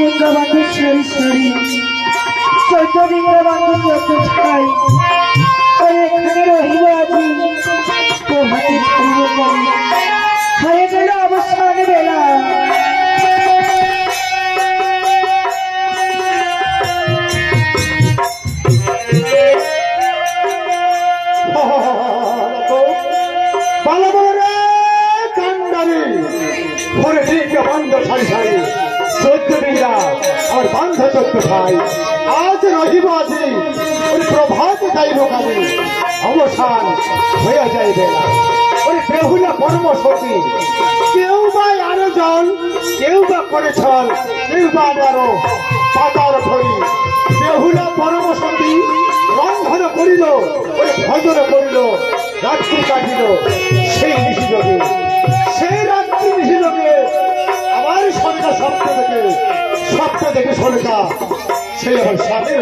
সিংহবান্ধু sorry sorry চৈত্র লিঙ্গবান্ধু চোদ্দ ছাই এখানে রহিব আজি প্রভাতে ছাড়িব করি হয়ে গেল অবসান বেলা। আর বান্ধ চোদ্দ ভাই আজ রহিব আজি প্রভাত যাইব কালি অবসান হয়ে যাইবে না। ওই বেহুলা পরম সতী কেউ বা আরো জল কেউ বা করে ছল কেউ বা আবারও পাতার ধরি বেহুলা পরম সতী রন্ধন করিল ওই ভজন করিল রাত্রি কাটিল সেই নিশিযোগে সেই রাত্রি নিশিযোগে আবার সন্ধ্যা স্বপ্ন দেখে সরকা সেই আবার স্বামীর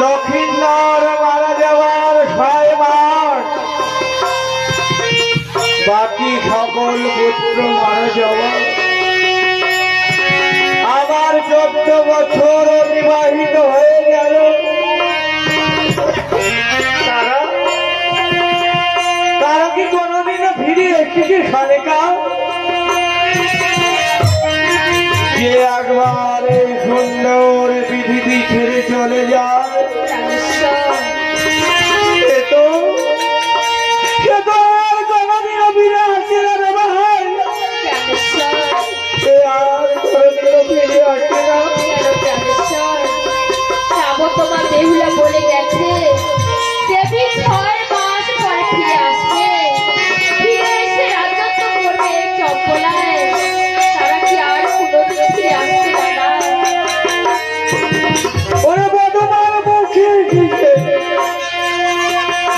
লক্ষিন্দর মারা যাওয়ার 6 মাস বাকি সকল পুত্র মারা যাওয়া আবার 14 বছর অতিবাহিত হয়ে গেল। তারা কি কোনোদিনও ফিরে এসেছে খালেকা? যে একবার এই সুন্দর পৃথিবী ছেড়ে চলে যায় কোনোদিনও ফিরে আসে না রে ভাই, আর কোনোদিনও ফিরে আসে না। তোমার বেহুলা বলে গেছে দেবী 6 মাস পরে ফিরে আসবে, ফিরে এসে রাজত্ব করবে চম্পলায়। তারা কি আর কোনোদিন ফিরে আসবে না? ওরে বদমার মুখে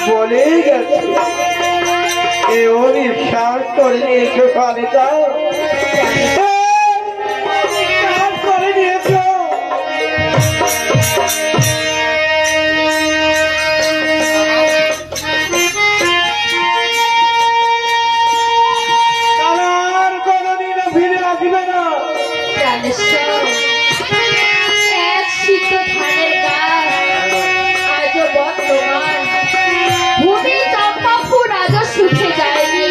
বলেই গেছে এ অনিশ্বাস করে নিয়েছো কালিকা, করে নিয়েছো। ভূমি চম্পা ফুল আজও শুকে যায়নি।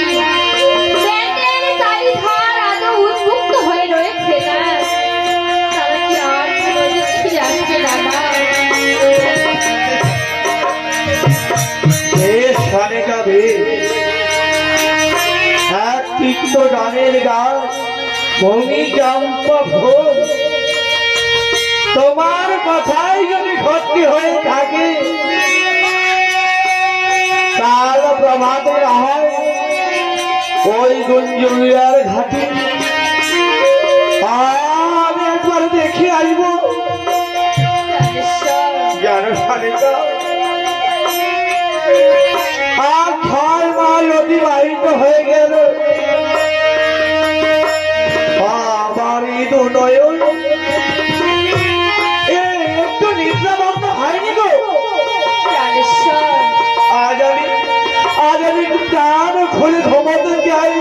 তুমি চম্পা ফুল, তোমার কথাই যদি সত্যি হয়ে থাকে তাহলে প্রভাতে হয় ওই গুঞ্জুলিয়ার ঘাটে আমি একবার দেখে আসব। জানো সারিকা, আর 6 মাস অতিবাহিত হয়ে গেল, আমার এই দুনয়ন একটু নিদ্রাবন্ধ হয়নি গো। আজ আমি একটু প্রাণ খুলে ঘুমাতে চাই।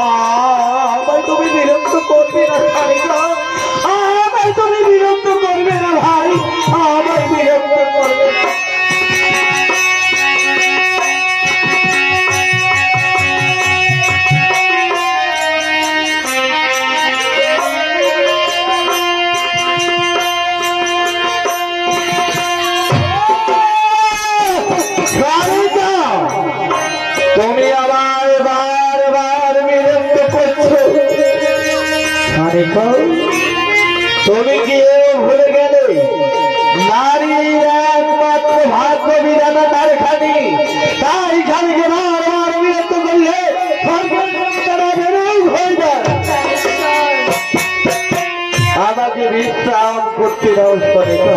আমায় তুমি বিরক্ত করবে না সারিকা, আমায় তুমি বিরক্ত করবে না ভাই, আমায় বিরক্ত করবে না। তুমি আমার বারবার বিরক্ত করছো সারিকা। তুমি কি ভুলে গেলে নারীর একমাত্র ভাগ্য বিধাতা তার খানি, তাই খানিকে বারবার বিরক্ত করলে তারা বেরোই হয়ে যায়। আমাকে বিশ্রাম করতে দাও সারিকা,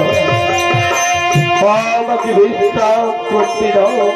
আমাকে বিশ্রাম করতে দাও।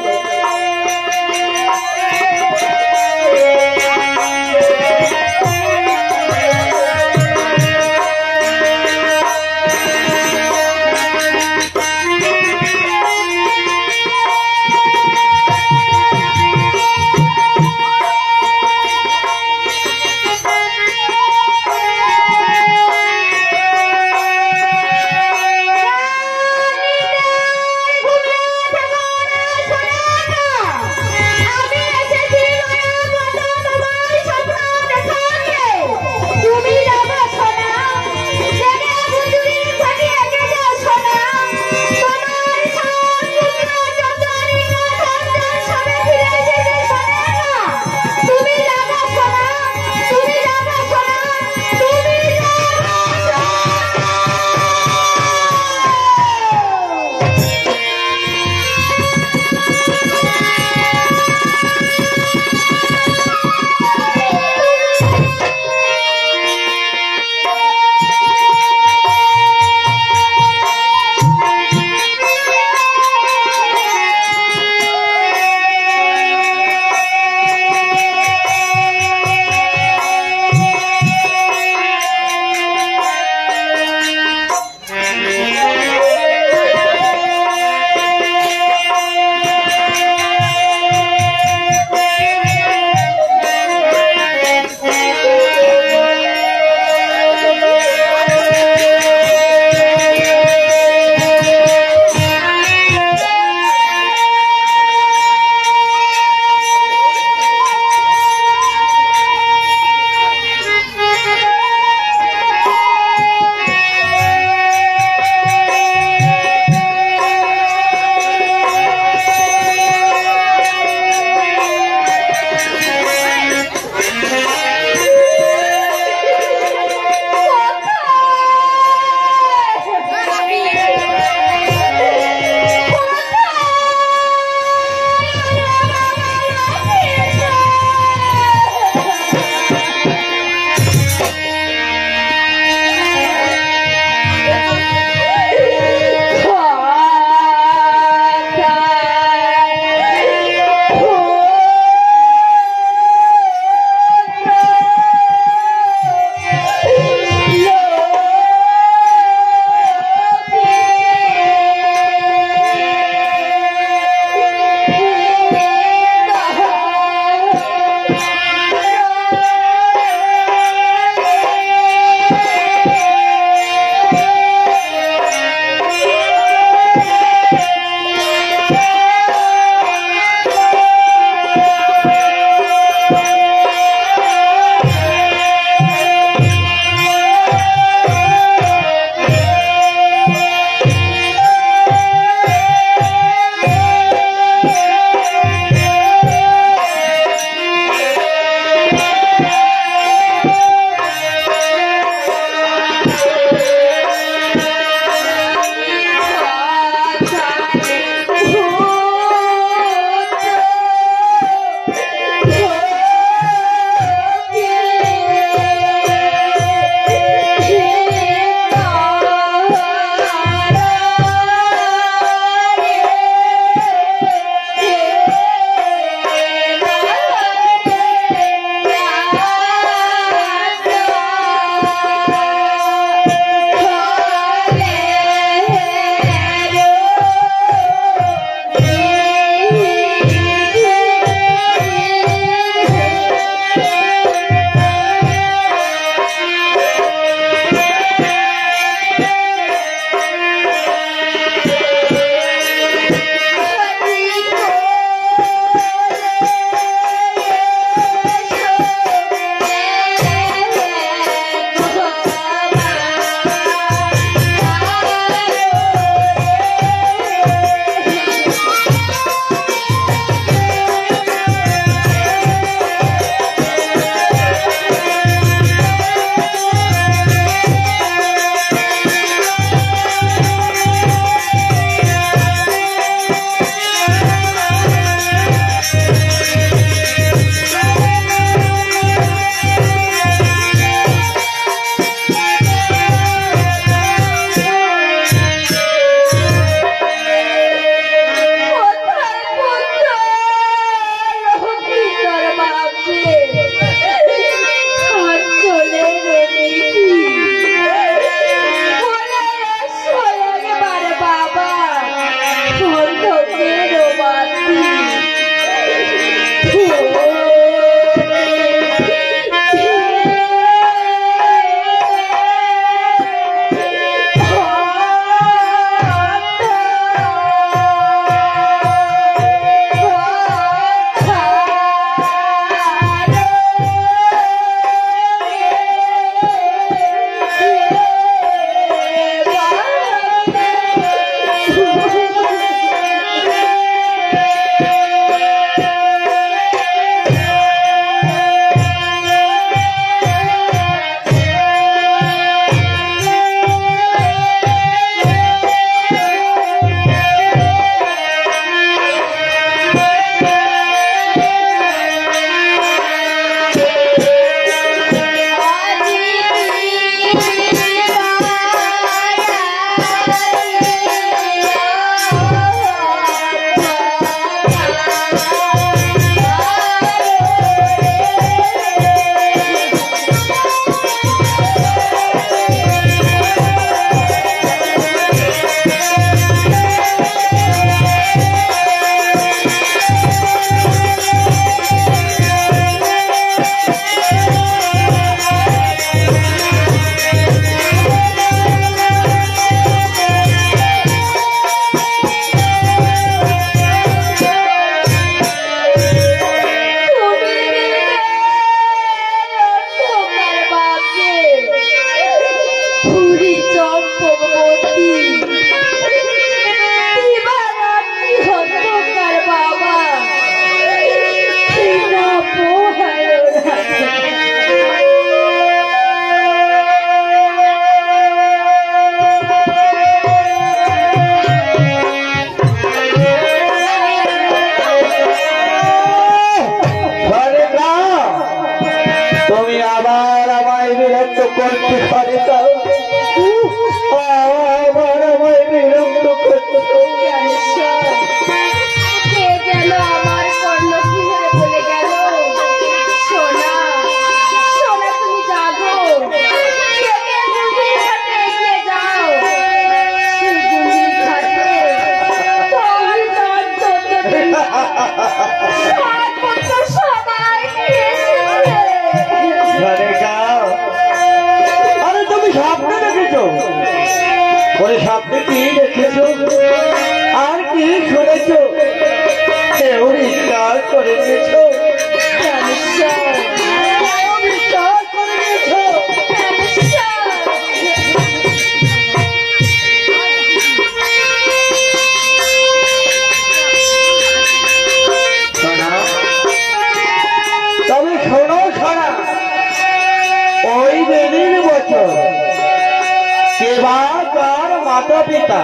মাতা পিতা,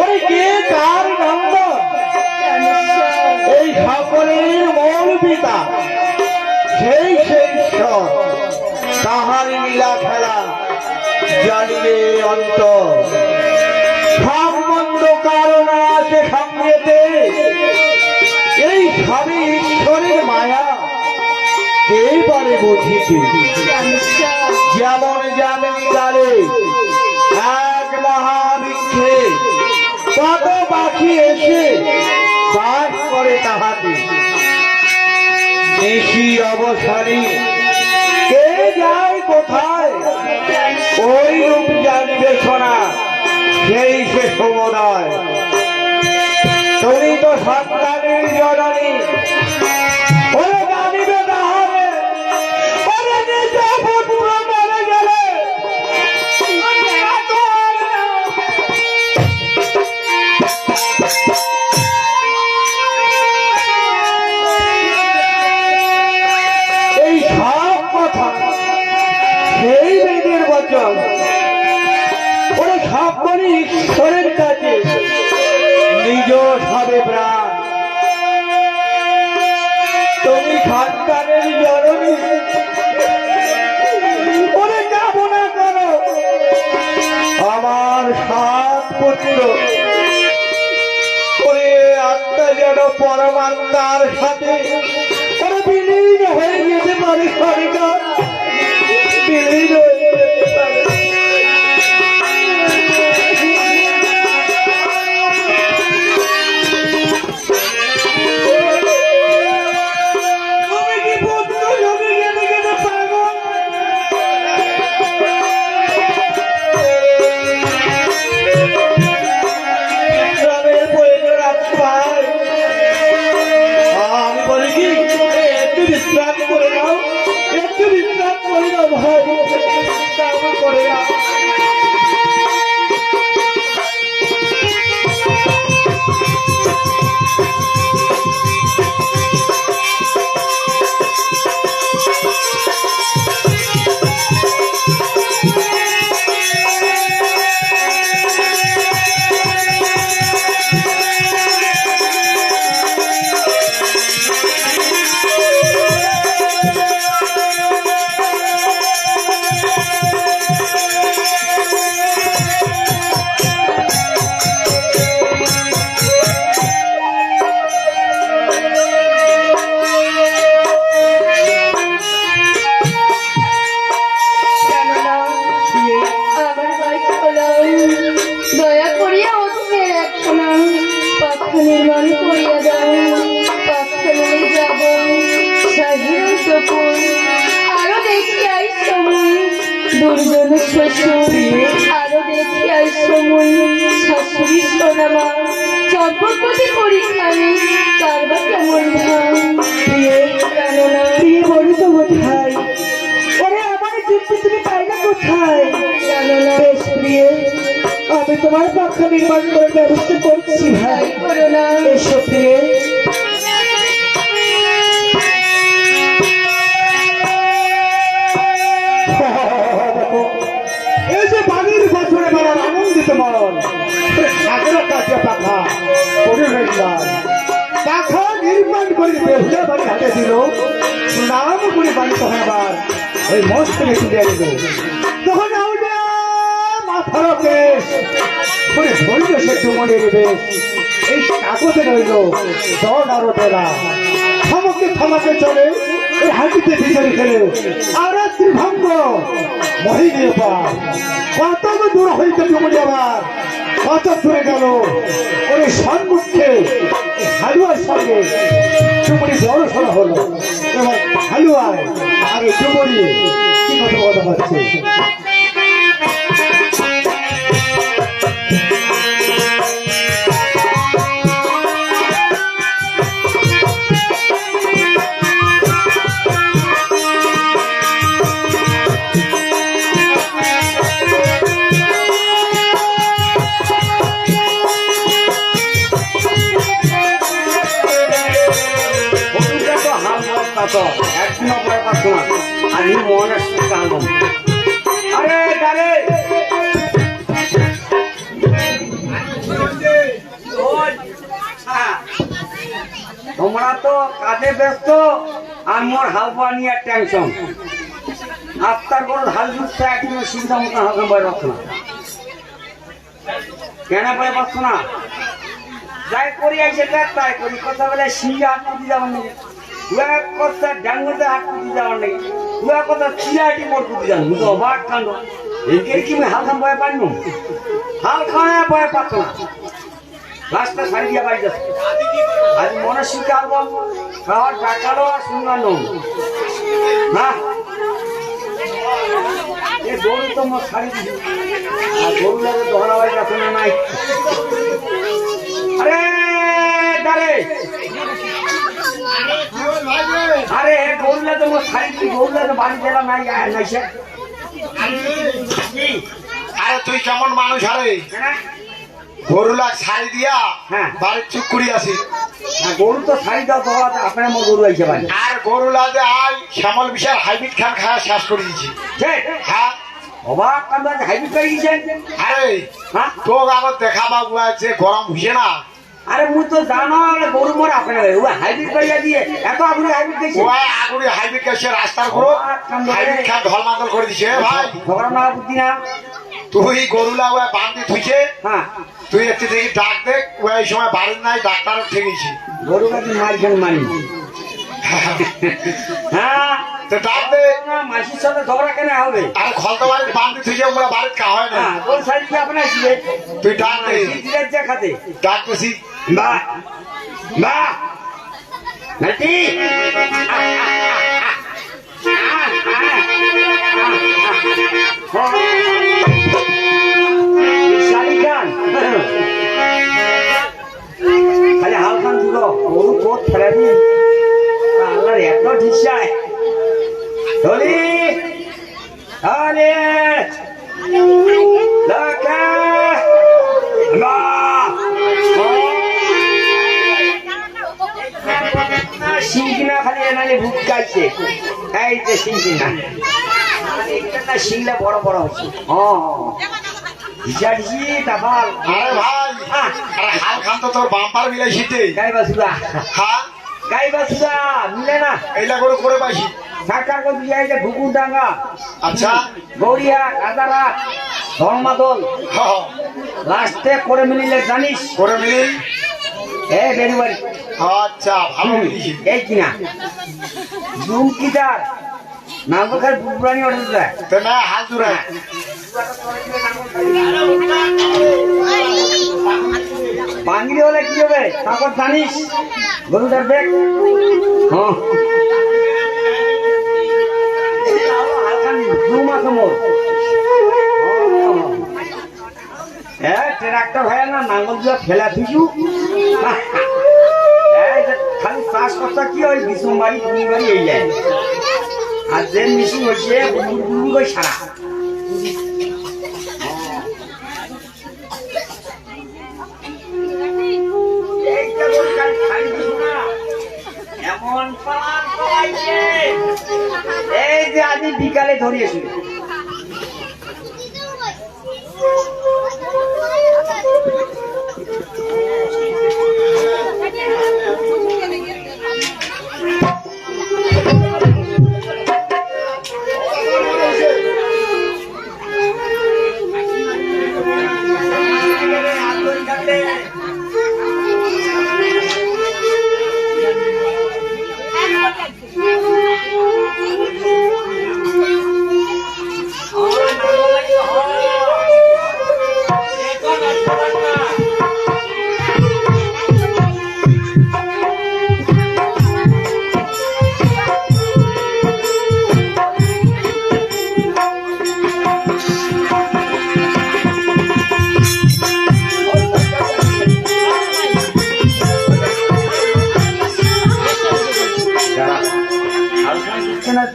ওই কে কার নন্দন, এই সকলের মূল পিতা সেই সেই ঈশ্বর, তাহার লীলা খেলা জানিবে অন্তর। সম্বন্ধ কারণ আছে সঙ্গেতে, এই সবই ঈশ্বরের মায়া কে পারে বুঝিতে। যেমন যেমন কালে এক মহাবৃক্ষে কত পাখি এসে বাস করে তাহাতে, নিশি অবসানে কে যায় কোথায়, ওই রূপ জানিবে শোনা সেই সে সমুদয়। তুমি তো সন্তানের জননী, ওরে জানিবে তাহারে, ওরে নিজ পুত্র মরে গেলে এই সব কথা সেই বেদের বচন, ওরা সকলে ঈশ্বরের কাছে নিজ সবে প্রাণ। তুমি সন্তানের জননী, ওরে কামনা করো আমার 7 পুত্র, ওরে আত্মা যেন পরমাত্মার সাথে ওরা বিলীন হয়ে যেতে পারে, সরকার বিলীন হয়ে যেতে পারে। তুমি কি পুত্র জমি গেলে গেলে পাগল? গ্রামের প্রয়োজন আছে ভাই, আমি বলি কি একটু বিশ্রাম করে নাও, একটু বিশ্রাম করে নাও ভাই, বিশ্রাম করে নাও। দয়া করিয়া ওঠে একখানা পাখা নির্মাণ করিয়া দাও, পাখা নিয়ে যাব সাহির তপুর, আরো দেখি আই সময় দুর্জন শ্বশুর, আরো দেখি আই সময় শাশুড়ি সোনামা, চম্পকপতি পরীক্ষানে কারবা কেমন ভাই কেননা প্রিয় বলি তো কোথায়, ওরে আমার যুক্তি তুমি পাইলে কোথায়? বেশ প্রিয়, আমি তোমার পক্ষ নির্মাণ করার ব্যবস্থা করছি ভাই, তাই করো না। এসো প্রিয়। দেখো, এই যে বাড়ির বছরে বেড়ার আনন্দিত মন, সাগরের কাছে পাখা করে রইলাম, পাখা নির্মাণ করে বেহুলা বাড়ি হাতে দিল, নাম করে বাড়িতে হবার ওই মস্তিকে তুলে দিল। তখন আউলিয়া মাথার কেশ করে ধরল সে ডুমনের বেশ, এই কাগজে রইল 10 বেলা, থমকে থমকে চলে এই হাঁটিতে ভিতরে খেলে, আর ত্রিভঙ্গ মহিনী পার কত দূর হইতে ডুমনি আবার কত দূরে গেল, ওই সম্মুখে হালুয়ার সঙ্গে ডুমনি বড় সড় হলো। এবার হালুয়ায় আর ডুমনি কি কথা হচ্ছে? একদিন অপরাধ পারতো না, আমি মনে কারণ আরে তোমরা তো কাজে ব্যস্ত আর মোর হালপা নিয়ে টেনশন আত্মার কোনো ঢাল জুটছে একদম সুবিধা মতো হালকা বয় পাচ্ছ না কেন বয় পাচ্ছ না যাই করি আইসে তাই করি কথা বলে সিঙ্গে হাত পুঁতি যাবার নাকি উয়া কথা ডাঙ্গুতে হাত পুঁতি যাবার নাকি উয়া কথা চিরাটি মোট পুঁতি যান বুঝো অবাক কাণ্ড এর কি আমি হাল খান বয় পারি নো হাল খাওয়া বয় পাচ্ছ না রাস্তা ছাড়ি দিয়া বাড়ি যাচ্ছে আজ মনে শিখে আলবাম খাওয়ার ডাকালো আর শুনলাম না এ গরু তো মোট ছাড়ি দিছি আর গরু লাগে দহরা বাড়ি যাচ্ছে না নাই আরে দাঁড়ে আরে গরুলে তো মোট ছাড়ি দিছি গরুলে তো বাড়ি গেলাম নাই নাইছে আরে তুই কেমন মানুষ আরে হ্যাঁ গরুলা ছাড়ি দিয়া হ্যাঁ। বাড়ির চুপ করি আসি গরু তো ছাড়ি দাও তো আপনার আমার গরু আইছে বাড়ি আর গরুলা যে আই শ্যামল বিশাল হাইব্রিড খান খাওয়া শেষ করে দিয়েছি হ্যাঁ অবাক কান্দ হাইব্রিড পেয়ে গেছেন আরে হ্যাঁ তোর আগত দেখাবা যে গরম হইছে না আরে মুই তো জানো গরু মরে আপনার ও হাইব্রিড পাইয়া দিয়ে এত আপনি হাইব্রিড দিয়েছে ওই আগুনে হাইব্রিড কাছে রাস্তার করো হাইব্রিড খান ঢলমাদল করে দিছে ভাই ঝগড়া না বুদ্ধি না তুই গরুলা ওই বান্ধি থুইছে হ্যাঁ তুই একটু দেখি ডাক দেখ ওই সময় বাড়ির নাই ডাক্তার ঠেকেছি গরু কাছে মারিছেন মারি হ্যাঁ তো ডাক দে মাসির সাথে ঝগড়া কেন হবে আর খলতা বাড়ির বান্ধি থুইছে আমরা বাড়ির খাওয়া হয় না হ্যাঁ গরু ছাড়ি দিয়ে আপনার আসবে তুই ডাক দে যে খাতে ডাক দিছি বাহ বাহ নাতি শালিকান খালি হাল খান দিল গরু কোট ফেলে দি আল্লাহর এত ঢিসায় ধরি আরে লাকা সিংকিনা খালি এনালে ভুট গাইছে এই যে সিংকিনা না শিংলা বড় বড় হচ্ছে হিসাড়ি তারপর আরে ভাই আরে হাল খান তো তোর বাম্পার মিলাইছিতে গাই বাসুদা হ্যাঁ গাই বাসুদা মিলে না এইলা করে করে পাইছি সরকার করে দিয়ে যে ঘুকুর ডাঙ্গা আচ্ছা গৌরিয়া রাজারা ধর্মাদল হ্যাঁ লাস্টে করে মিলিলে জানিস করে মিলি এ বেরুবাড়ি আচ্ছা ভালো মিলিছি এই কিনা জুমকিদার নামকার বুবরানি অর্ডার দেয় তো না হাল দূরে বাঙালি হলে কি হবে তারপর জানিস গরুটার দেখ ট্রাক্টর হয় না নাঙ্গল দিয়ে ফেলা থুইছু খালি চাষ করতে কি ওই বিষ্ণু বাড়ি তুমি বাড়ি এই যায় আর যে মিশিং হয়েছে সারা এমন এই যে আজ বিকালে ধরিয়েছিল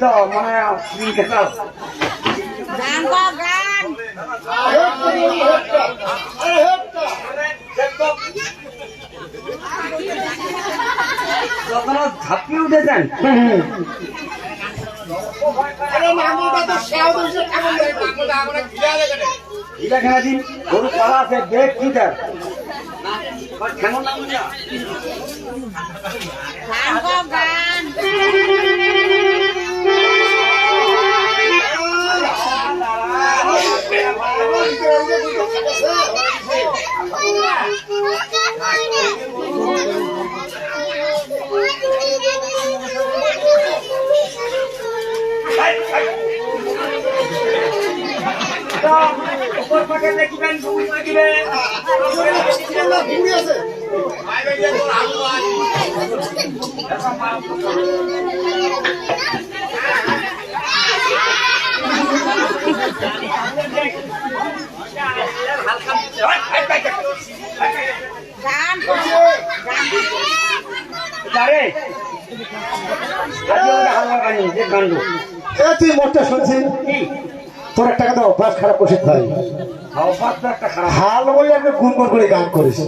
তো মানে কখনো ঝাঁপিয়ে উঠেছেন গরু পালা আছে দেখ কি কেমন নাম না উপর পাকে দেখিবেন সবুজ দেখিবেন তুই মোটটা শুনছিস তোর একটা কথা অভ্যাস খারাপ করছিস ভাই হাল বলে একটা গুনগুন করে গান করিস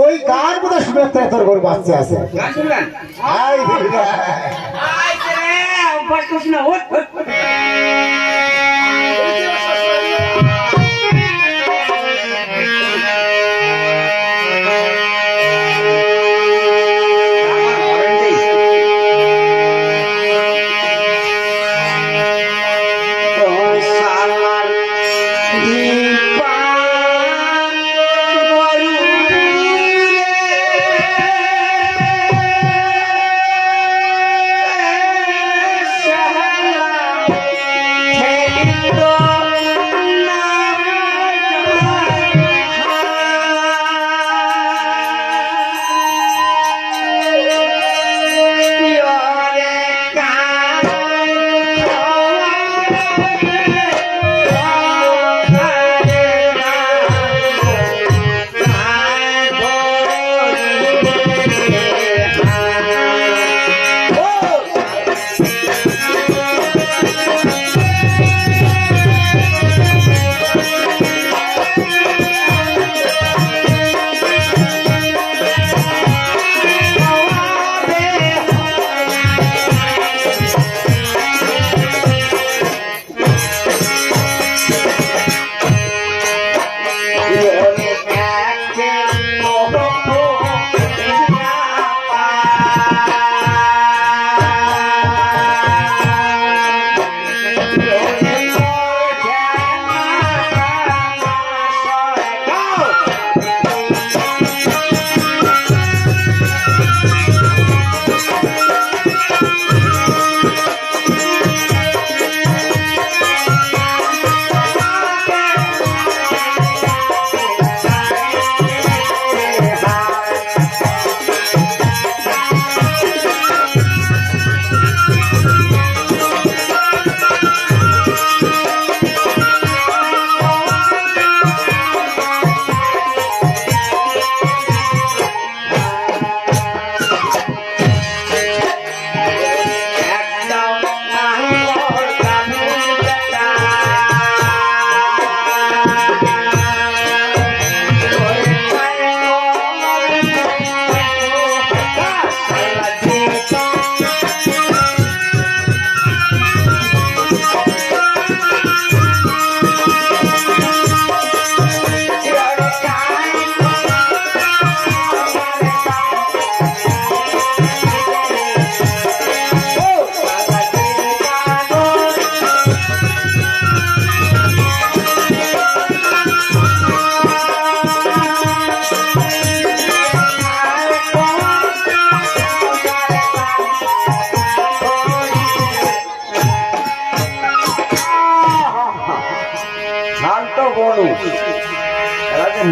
ওই গান বোধহয় শুনে তোর ঘর বাচ্চা আছে আই দিদিরা।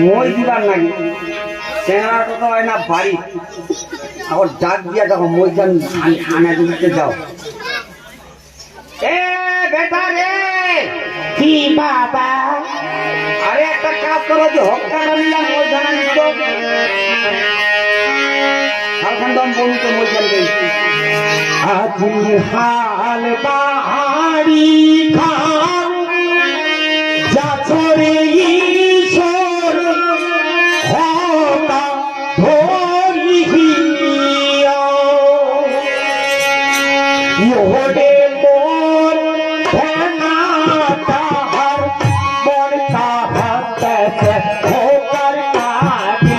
মই দিবার নাকি চেংড়াটা তো হয় না বাড়ি আবার ডাক দিয়া দেখো মই যান আনা দিতে যাও এ বেটা রে কি বাবা? আরে একটা কাজ করো যে হকাটা নিলাম মই জানা নিত হালখান দাম বলুন তো মই জান গেছি আজি হাল বাহারি খান যাচরে ঈশ্বর হতা ধরিয়া ইহরে মোর ধনা তাহার মন তাহার হোকার কাজে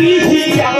লিহিয়া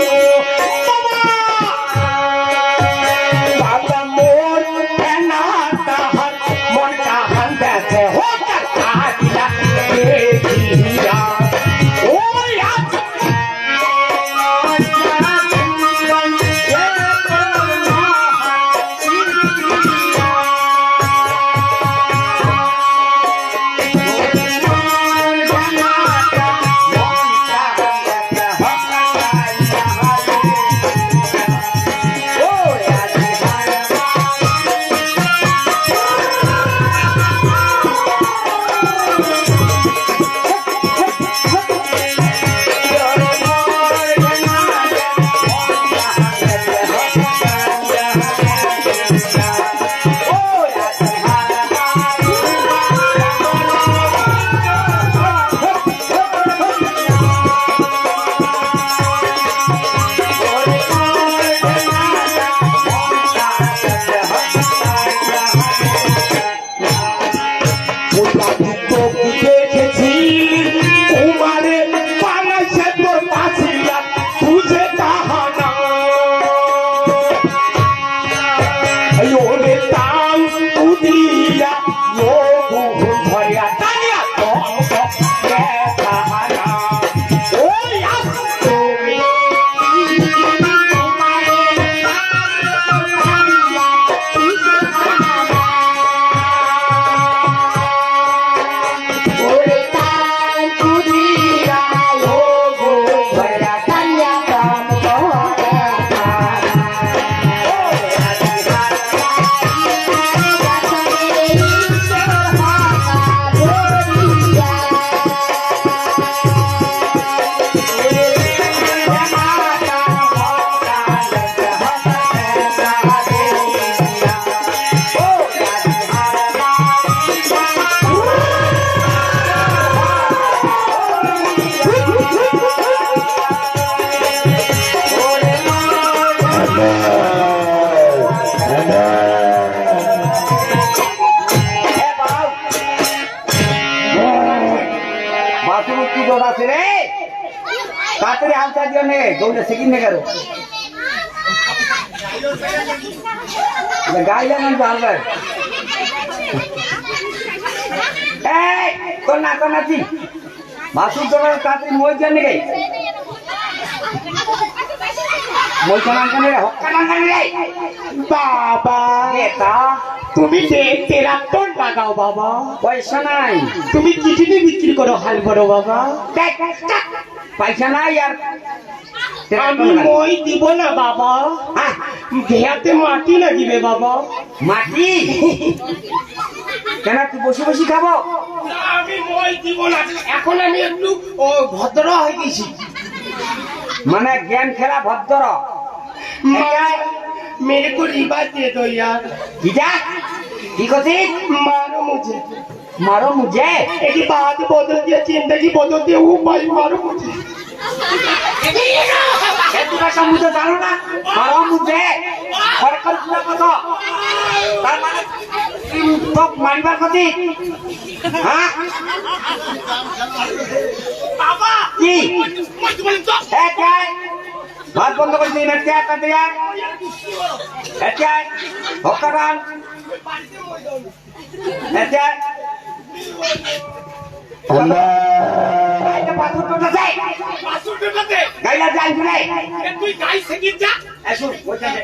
তাড়াতাড়ি হালকা দিও নে দৌড়ে সেকেন্ড নে করো গাইলে না হালকা এই তোর না তোর নাচি মাসুর তোর তাড়াতাড়ি মই জানি রে মই কোন আনকানে রে হক্কা আনকানে রে বাবা এটা তুমি ট্রাক্টর লাগাও বাবা, পয়সা নাই। তুমি কিডনি বিক্রি করো হাল বড় বাবা, পয়সা নাই আর আমি মই দিব না বাবা, দেহাতে মাটি লাগিবে বাবা। মাটি কেন তুই বসে বসে খাবো? আমি মই দিব না, এখন আমি একটু ভদ্র হয়ে গেছি। মানে গেম খেলা ভদ্র? मेरे को रिवाज दे दो यार। की कहती? मारो मुझे, मारो मुझे? एक बात बदल दिया, जिंदगी बदल दिया, वो भाई मारो मुझे। तुम्हारा समुद्र जानो ना, मारो मुझे फरकर पूरा करो। तार माने तो मारिबार कहती? हाँ? बाबा की? है क्या है? बात बंद कर दी, क्या करते यार? क्या है? होकरान? क्या है? একটা পাথর টোটা যায় গাইলা যাই শুনে তুই গাই শিখিস যা আসুন ওইখানে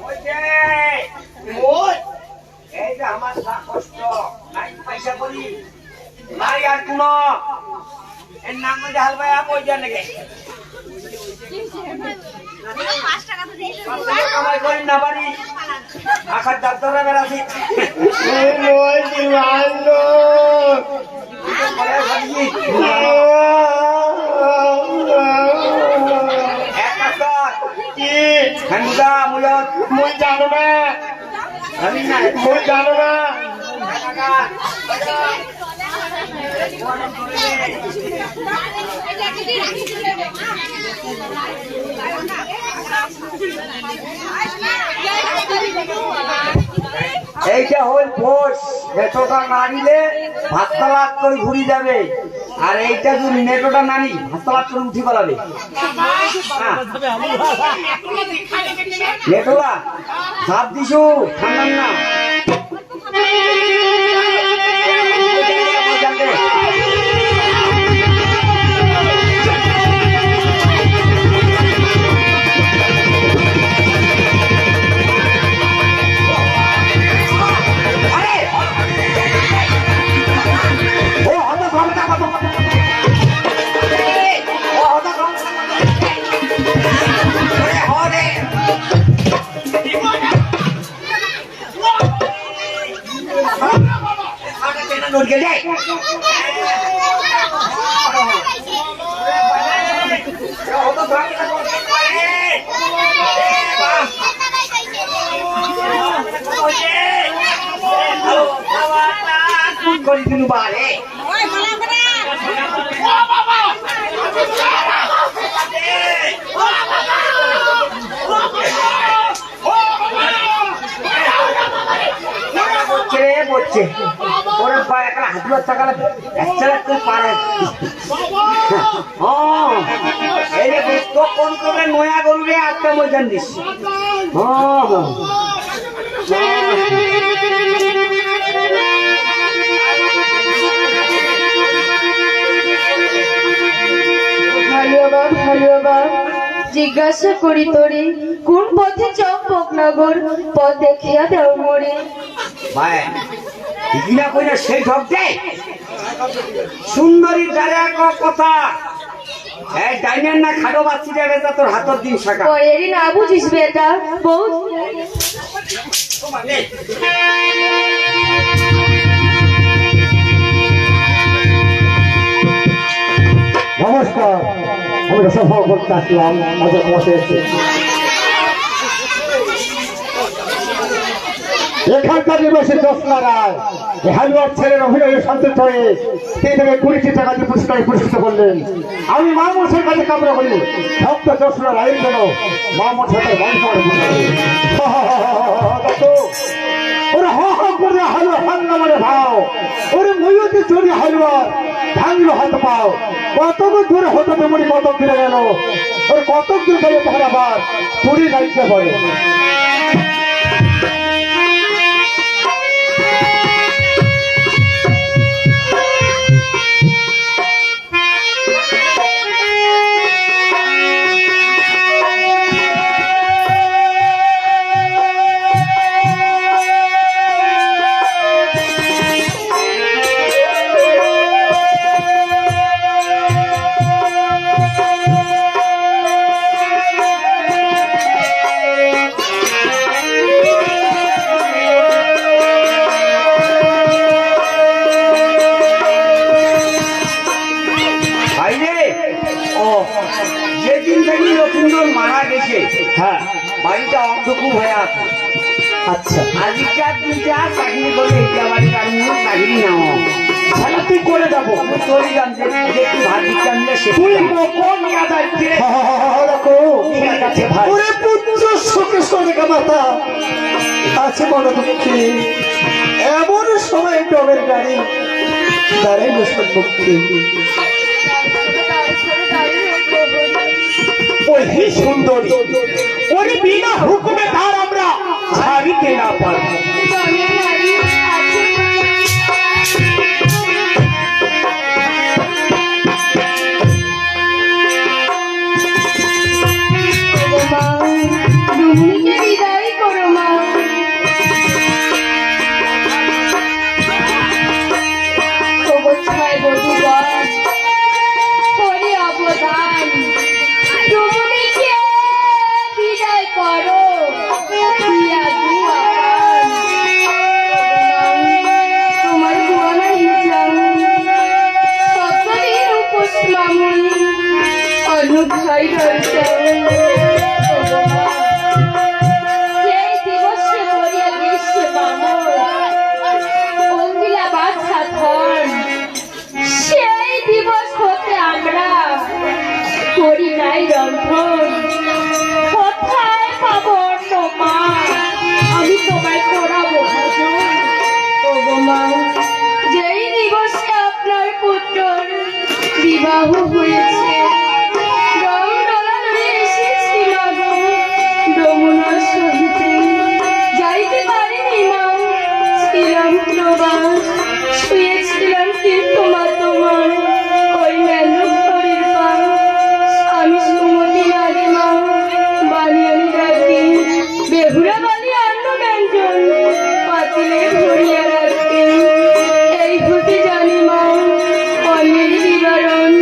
ওই যে এই যে আমার কষ্ট নাই পয়সা করি নাই আর কোন এর নাম মধ্যে হাল ভাই ওই জানে গে কামাই করেন না বাড়ি আখার ডাক্তাররা বেড়াছি মই জানো না মই জানো না এইটা হল ফোর্স নেটোটা না নিলে ভাততালাত করে ঘুরি যাবে আর এইটা যদি নেটোটা না নি ভাততালাত করে উঠি পালাবে নেটোলা ভাত দিছু ঠান্ডা না করে দিন বারে বলছে ওরে একটা হাজার টাকা একটা রাখতে পারে এই রে তো কোন করে নয়া গরু রে আটটা ময়দান দিস জিজ্ঞাসা করি তোরে কোন পথে চম্পকনগর পথ দেখিয়া দেও মোরে ভাই কিনা কইনা সেই ঠক দেয় সুন্দরী দাঁড়া কথা এই ডাইনের না খাটো বাচ্চি যাবে তা তোর হাতর দিন শাখা পরেরই না বুঝিস বেটা বহুত নমস্কার আমি সভা করতে আসলাম আমাদের মশে এসে এখানকার নিবাসী জোৎস্না রায় হালুয়ার ছেলের অভিনয়ে সন্তুষ্ট হয়ে 20 টাকা দিয়ে পুরস্কৃত করলেন আমি মা মশের কাছে কামনা করি ভক্ত জোৎস্না রায়ের জন্য মা মশের মানুষ ওরা হ হ করে হালুয়া ভাঙলা মানে ভাও ওরে ময়ূরটি চুরি হালুয়ার ভাঙলো হাত পাও কতক দূরে হতো তেমনি কতক ফিরে গেল ওর কতক দূর গেলে তখন আবার চুরি দায়িত্ব পড়ে বাড়িটা অন্ধকূপ হয়ে আছে আচ্ছা আজকাল দুইটা চাকরি করে এটা বাড়ির আমি চাকরি নাও তাহলে তুই করে যাবো চলে যান যে একটু ভাত দিতে আনলে সে তুই কোন যাচ্ছে ওরে পুত্র শোকে সোনে মাতা আছে বড় দুঃখী এমন সময় ডবের গাড়ি দাঁড়াই বসে মুক্তি ওই সুন্দরী ওরে বিনা হুকুমে তার আমরা ছাড়িতে না পারবো ভাই দর্শন সেই দিবসে মরিয়া গ্রীষ্মে বামন অঙ্গিলা বাছা ধন সেই দিবস হতে আমরা করি নাই রন্ধন কোথায় পাবো অন্য মা আমি তোমায় করাবো ভজন ওগো মা যেই দিবসে আপনার পুত্রর বিবাহ হয়েছে রং ডলারে এসেছিল গো যমুনার সহিতে যাইতে পারিনি মা ছিলাম প্রবাস শুয়েছিলাম কিন্তু মা তোমার ওই মেলো ঘরের পাশ আমি সুমতি নারে মা বানিয়ানি ডাকি বেহুরা বালি অন্ন ব্যঞ্জন পাতিলে ভরিয়া রাখতেন এই হতে জানি মা অন্যের বিবরণ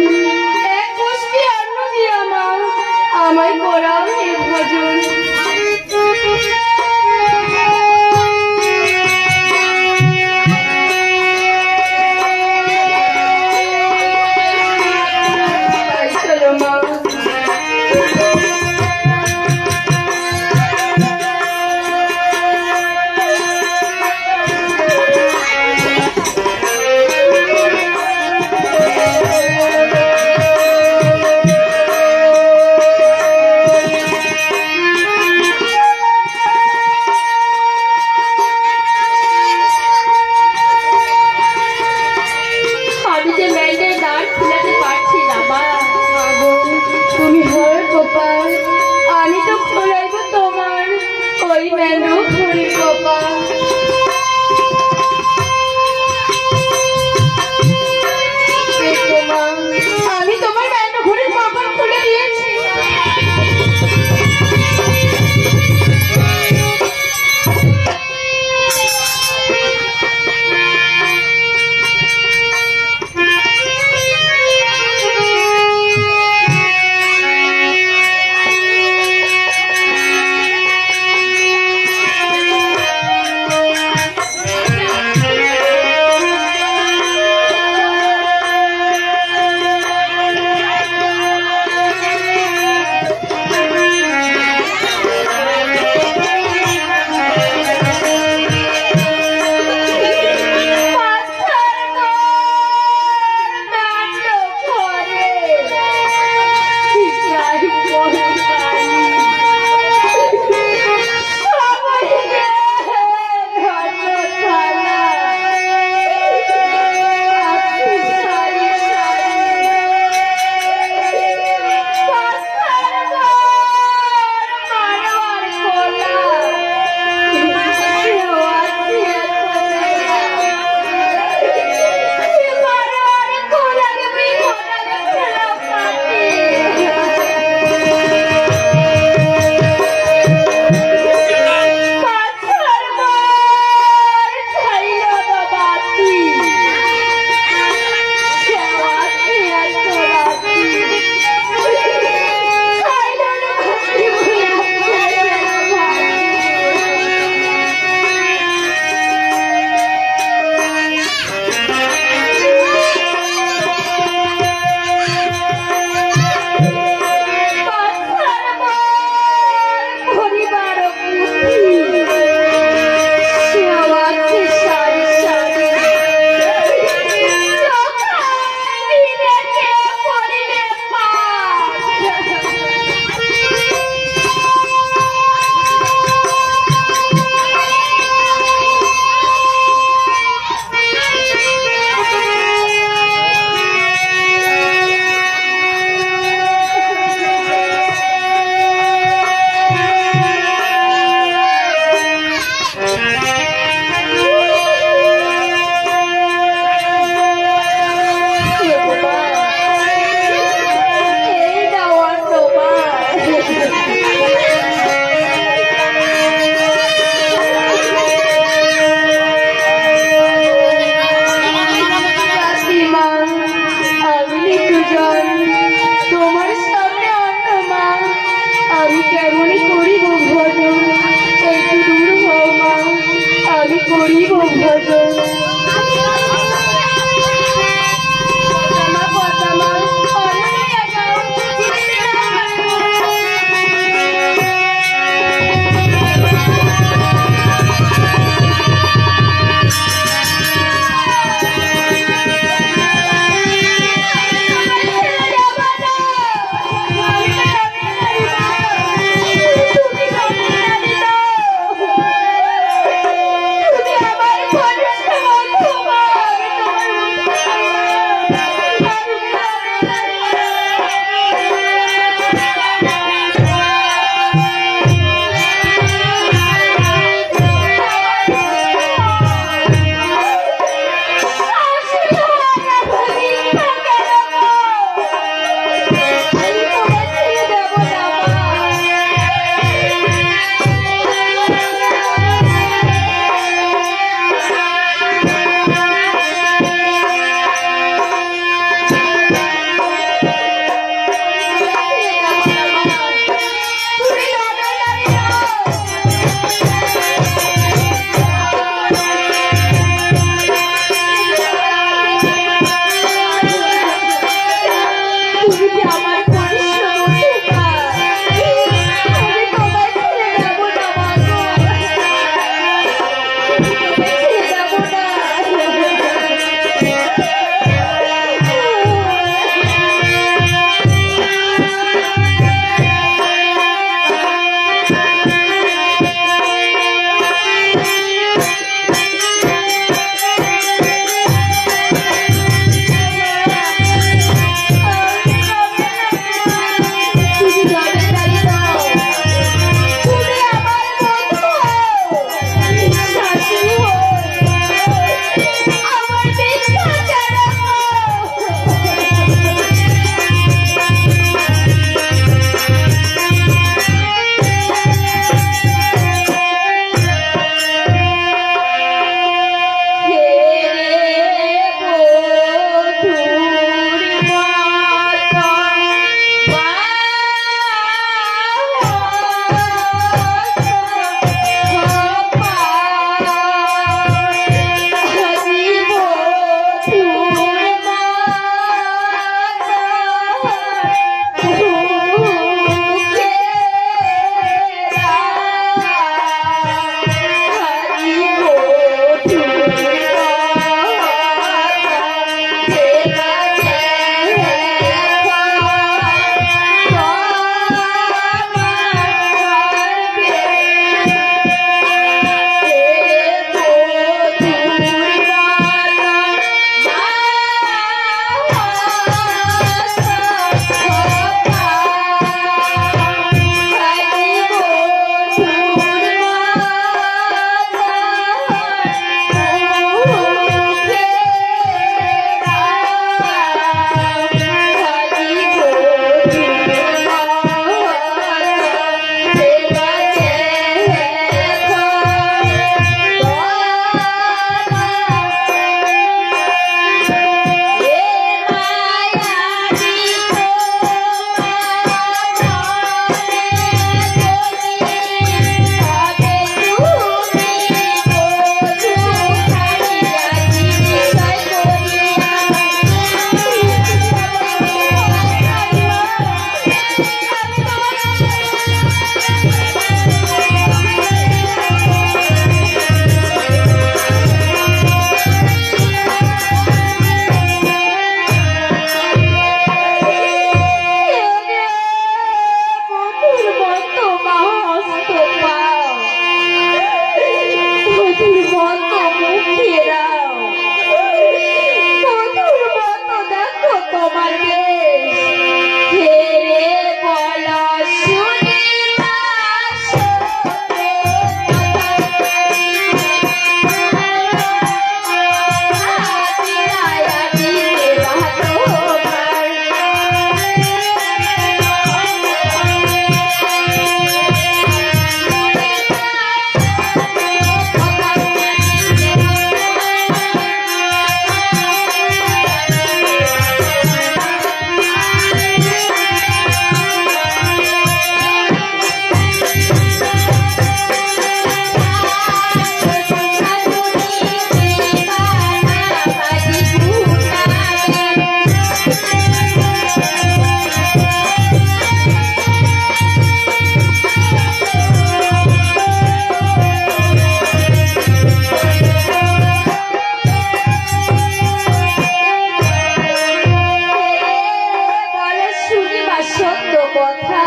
সত্য কথা,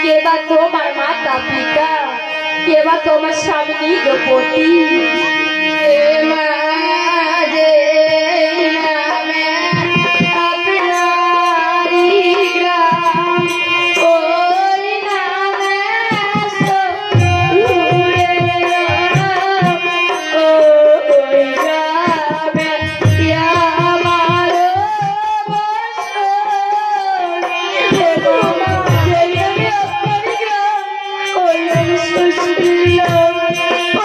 কে বা তোমার মাতা পিতা, কে বা তোমার স্বামী নিজপতি। এ মাঝে নামে আপনারি গ্রাম, ওই নামে সপুরে রাম,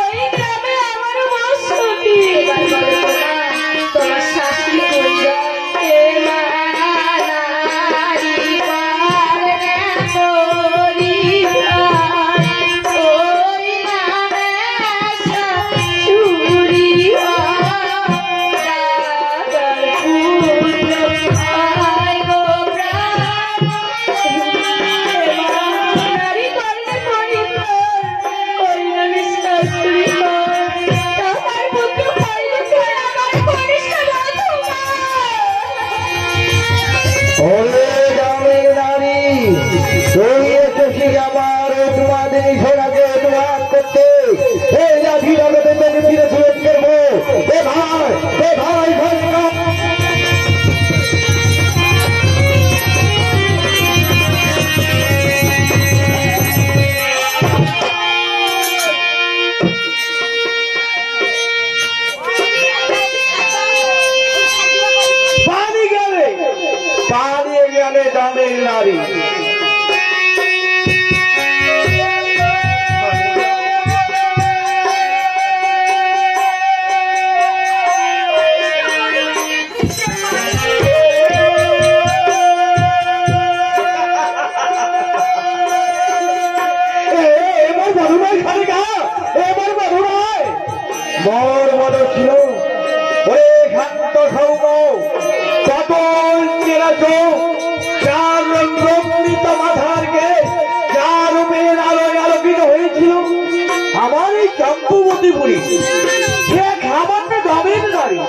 ওই গ্রামে আমার তোমার শাশুড়ি ওরে গ্রামের নারী, তুমি এসেছিস আমার তোমাদের সোনাকে তোমার করতে। এই লাঠি জগতে তোকে ফিরে ফিরে করবো। এ ভাই, এ ভাই, ভাই পানি গেলে গ্রামের নারী। এবার মধুরাই খালি গা, এবার মধুরাই মোর মনে ছিল। ওরে ঘান্ত সৌম কতল চেরা চোখ, যার রঙ্গমৃত মাথার গে, যার রূপের আলোয় আলোকিত হয়েছিল আমার এই চম্পবতী বুড়ি, সে এক সামান্য গ্রামের নারী।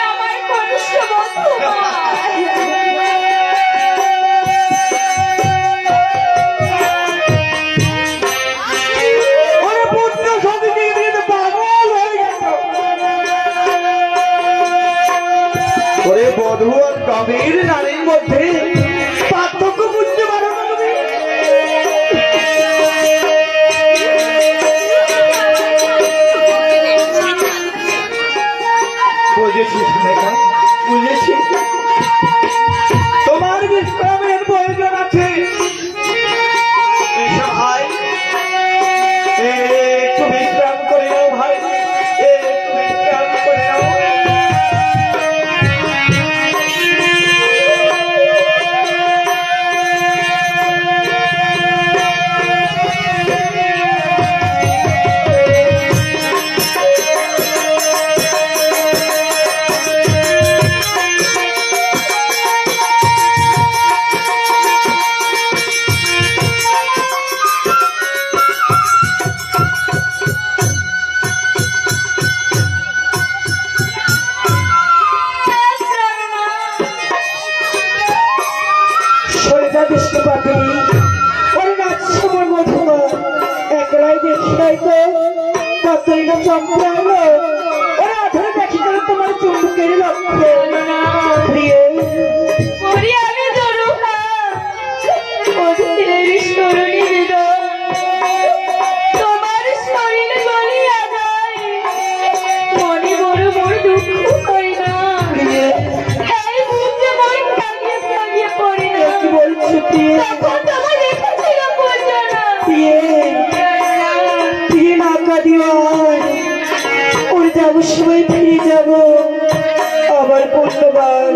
আমার কনিষ্ঠ বন্ধু ওরে পুত্র সতীকে নিয়ে পাগল হয়ে গেল। ওরে বধূ আর গ্রামের নারীর মধ্যে পার্থক্য বুঝতে পারো না তুমি? বুঝেছি সুলেখা, বুঝেছি তোমার বিশ্রামের প্রয়োজন আছে। এসো ভাই, একটু বিশ্রাম করে নাও ভাই, একটু বিশ্রাম করে নাও। পাখিনি, ওরে নাচছে মোর মধুমা, একলাই দেখি নাই তো কতই না চমকালো। ওরে আধারে দেখি গেল তোমার চুম্বকের লক্ষ্য। প্রিয় আমি দরুহা অধীরের স্মরণী হৃদয়, তোমার শরীরে বলিয়া যায়, মনে বড় বড় দুঃখ করি না। এই বুঝে মই কাঁদিয়ে কাঁদিয়ে পড়ি না। কি বলছো প্রিয়? তখন তোমার রেখেছিল পর্যনা। প্রিয়, প্রিয় না কাঁদিও আর। ওরে যাবো সময় ফিরে যাবো আবার পূর্ণবার।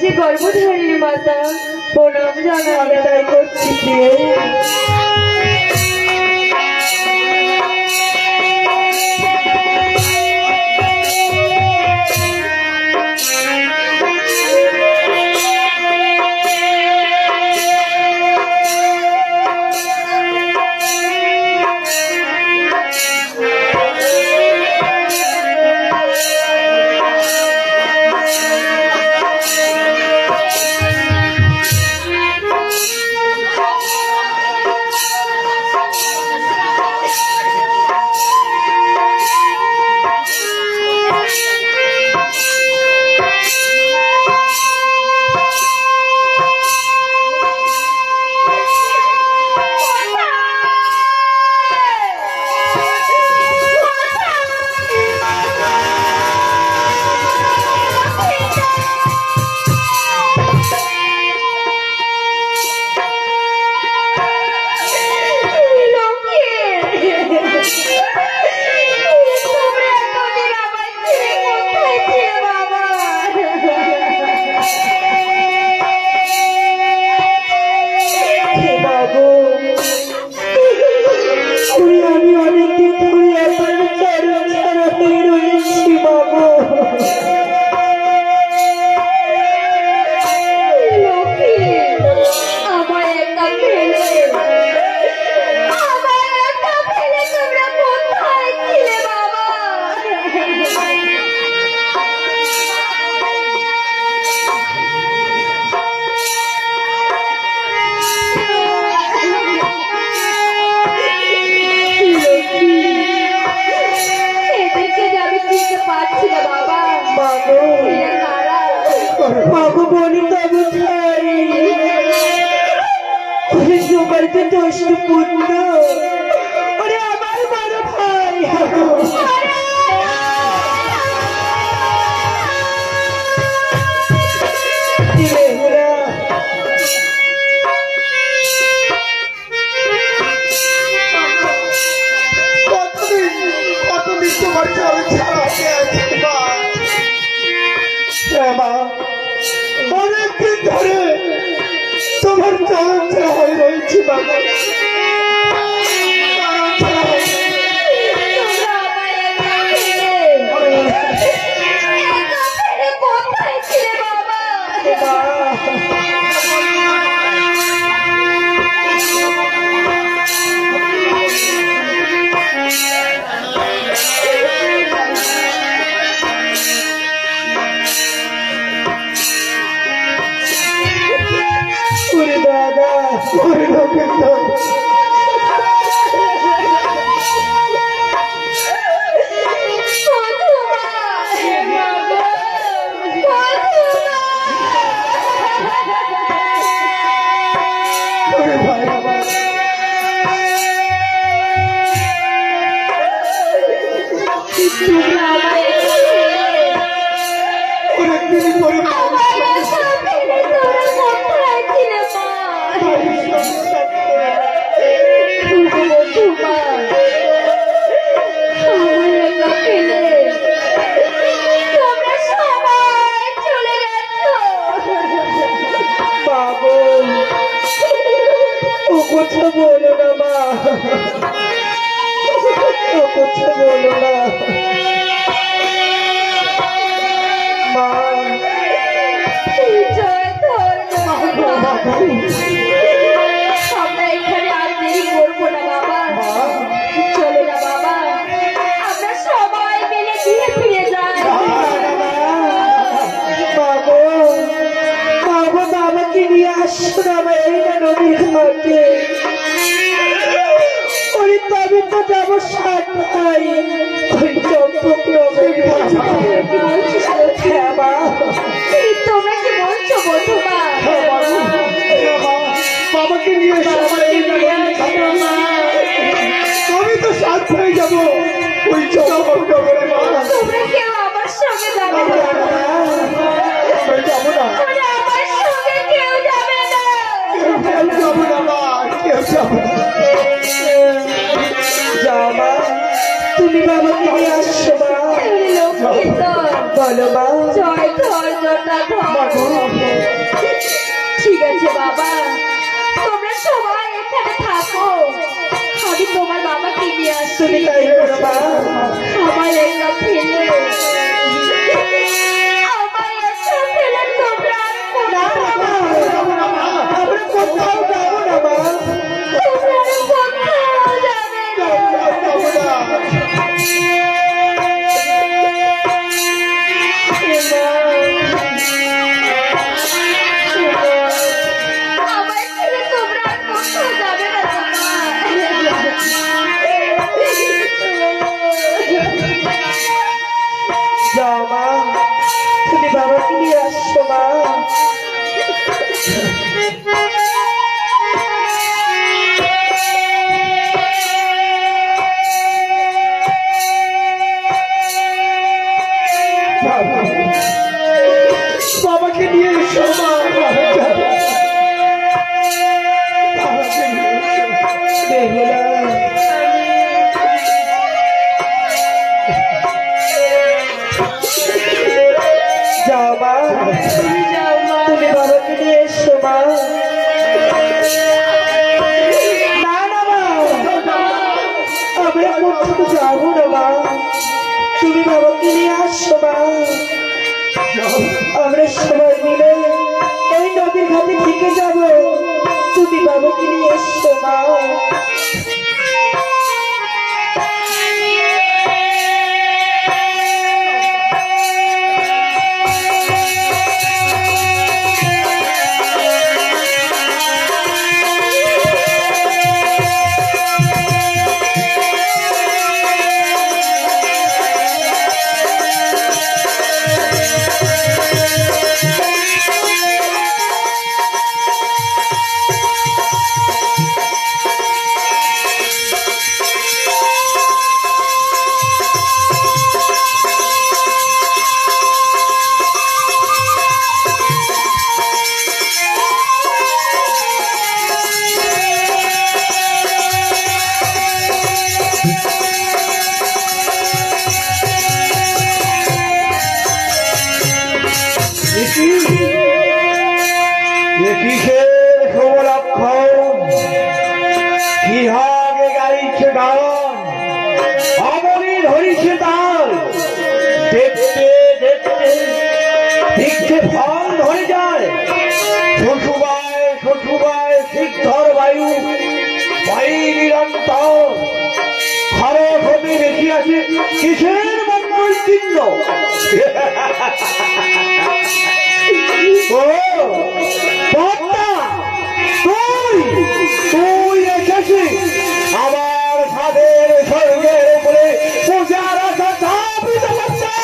যে গর্ভধারিণী মাতা, প্রণাম জানাই। আমি তাই করছি প্রিয়ে। আমি অনেকদিন ধরে আপনার চরণ ছাড়া হয়ে রয়েছি বাবু। আমার একা ফেলে তোমরা কোথায় ছিলে বাবা? এদেরকে যে আমি চিনতে পারছি না বাবা। বাবু এরা কারা? বাবু বলি তবু ছাই ওরে সবাইতে দোষ্ট পুত্র, ওরে আমার বড় ভাই। বেহুলা, কতদিন তোমার চরণ ছাড়া হয়ে আছি মা। হ্যাঁ মা, অনেকদিন ধরে তোমার চরণ ছাড়া হয়ে রয়েছি বাবা। তোমরা আমায় একা ফেলে কোথায় ছিলে বাবা? ওরে দাদা, ওরে লোকেশ্বর, ওরে ভাই আমার, অনেকদিন পরে বাবু ও কথা বলো না মা, ও কথা বলো না মা। আমরা এখানে আর দেরি করবো না বাবা। চলো না বাবা, আমরা সবাই মিলে ঘুরে ফিরে যাই। বাবু বাবু বাবাকে নিয়ে আসো না আমার এই না নদীর ঘাটে। ওরে তবে তো যাবো সাত ভাই ওই চম্পক হ্যাঁ মা। তোমরা কি বলছো বধুমা? বাবাকে নিয়ে আমি তো সাত হয়ে যাবো ওই চম্পক নগরে মা। তোমরা কেউ আমার সঙ্গে যাবে না? আমি যাবো না, ওরে, আমার সঙ্গে কেউ যাবে না। কেউ যাবো না মা, কেউ যাবো না। যাও মা, তুমি বাবাকে নিয়ে আসছো মা। ওরে লক্ষ্মী তো, বলো মা। জয় ধর জটা ধর। আছে বাবা, তোমরা সবাই এখানে থাকো, আমি তোমার বাবাকে নিয়ে আসছি। তুমি তাই করো মা। আমার একা ফেলে আমার একা ফেলে তোমরা আর না না মা, আমরা কোথাও যাবো না মা। তোমরা আর কোথাও যাবে না। আমার ছেলে তোমরা আর কোথাও যাবে না যাও মা, তুমি বাবাকে নিয়ে আসছো মা। বাবা, বাবাকে নিয়ে এসো মা। বাবাকে নিয়ে এসো। বেহুলা, যাও মা, তুমি বাবাকে নিয়ে এসো মা। না না মা, আমরা কোথাও যাবো না মা, তুমি বাবাকে নিয়ে আসো মা। আমরা সবাই মিলে এই নদীর ঘাটে থেকে যাব, তুমি বাবাকে নিয়ে এসো মা। কিসের খবর অক্ষণ কি হাগে গাইছে গান অমনি ধরিছে তাল দেখতে দেখতে দিচ্ছে ফল ধরে যায় শ্বশুবায় সিদ্ধর বায়ু বায়ু নিরন্তর খরচ হতে বেশি আছে কিসের মঙ্গল চিহ্ন ও পদ্মা, তুই এসেছিস আমার ছাদের স্বর্গের উপরে পূজার আশা ধাপিত করছে।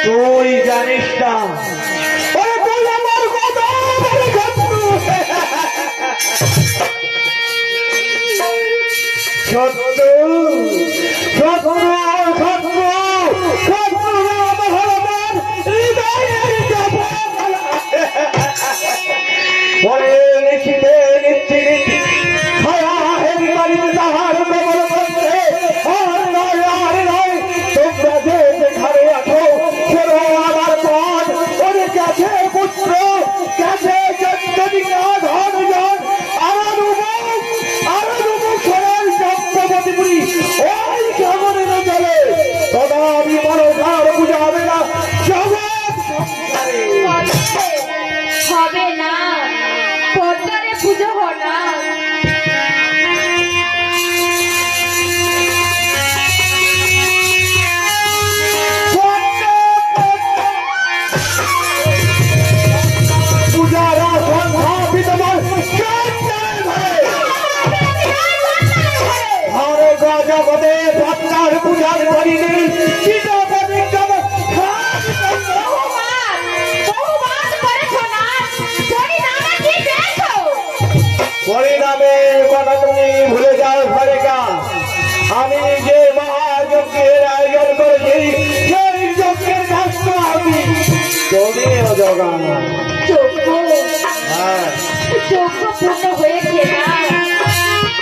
তুই জানিস না ওরে তুই আমার কত বড় শত্রু। শত্রু শত্রু শত্রু শত্রু মহারাজ পরে লিখিতে নিচ্ছি ছায়া হেরি বাড়িতে তাহার কবর করছে আর নয় আর নয় তোমরা যে যেখানে আছো ছেড়ো আমার পথ ওরে কাছে পুত্র কাছে চন্দ্রিকা ধন জন আমার উমুক সরাই চক্রবর্তীপুরী ওই সাগরের জলে সদা বিমরকার পূজা হবে না জগৎ হবে না, পদ্মারে পুজো হয় না। পূজারা সন্ধ্যা বিদ্যমান আরে জগতে পদ্মার পূজার করিনি পরিণামে কথা তুমি ভুলে যাও সারিকা আমি যে মহাযজ্ঞের আয়োজন করেছি সেই যজ্ঞের কাজটা আমি যদিও জগান যোগ্য হ্যাঁ যোগ্য পূর্ণ হয়েছে না,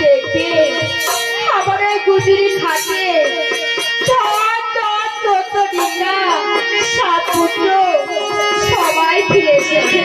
দেখবে আমার এই গুজরি খাটে সাত পুত্র সবাই ফিরে এসেছে।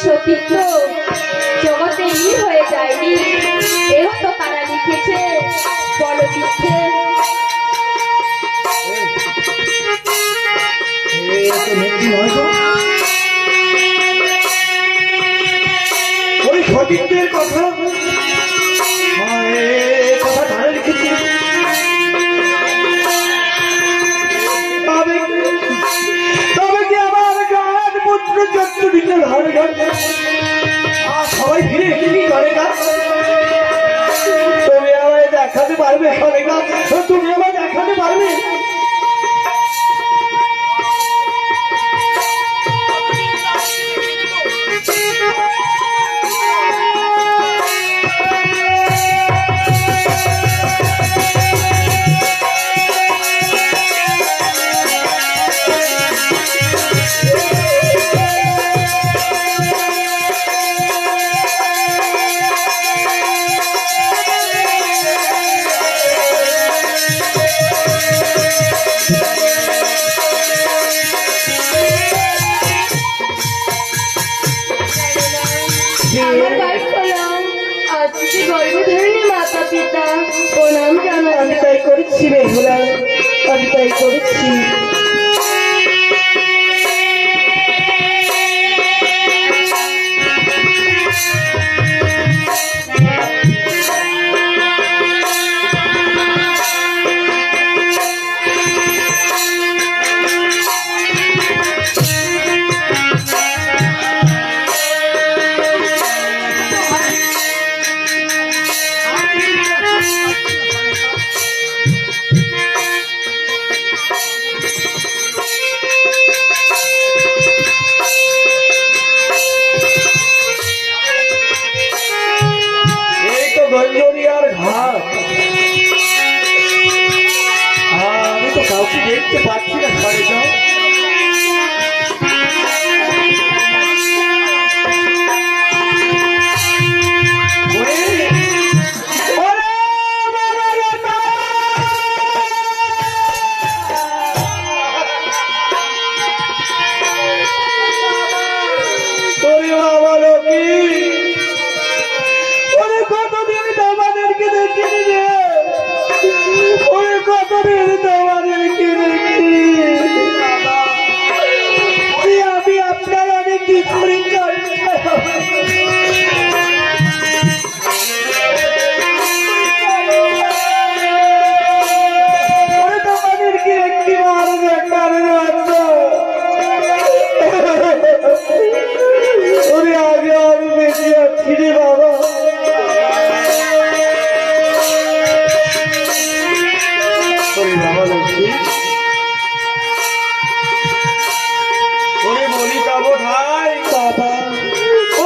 সতীত্ব জগতে নীল হয়ে যায়নি, এও তো তারা লিখেছে বড় মিথ্যে। ওই সতীত্বের কথা কথা ধারে লিখেছি। তবে কি আমার গান পুত্র চতুর্দিকে ধারে গান সবাই ফিরে এসে করে গান। তুমি আমায় দেখাতে পারবে করে গান, তুমি আমায় দেখাতে পারবে। আমার বাইক খোলাম, আজকে গর্ভধারিণী মাতা পিতা প্রণাম জানাই। আমি তাই করেছি বেহুলা, আমি তাই করেছি। গঞ্জরিয়ার ঘাট, আমি তো কাউকে দেখতে পাচ্ছি না। ঘরে যাও। কতদিন তোমাদেরকে দেখিনি রে, কতদিন তোমাদেরকে দেখি। আমি আপনার অনেক কি করে তোমাদেরকে একটি বার দেখার ওরে আগে আমি বেঁচে যাচ্ছি রে বাবা।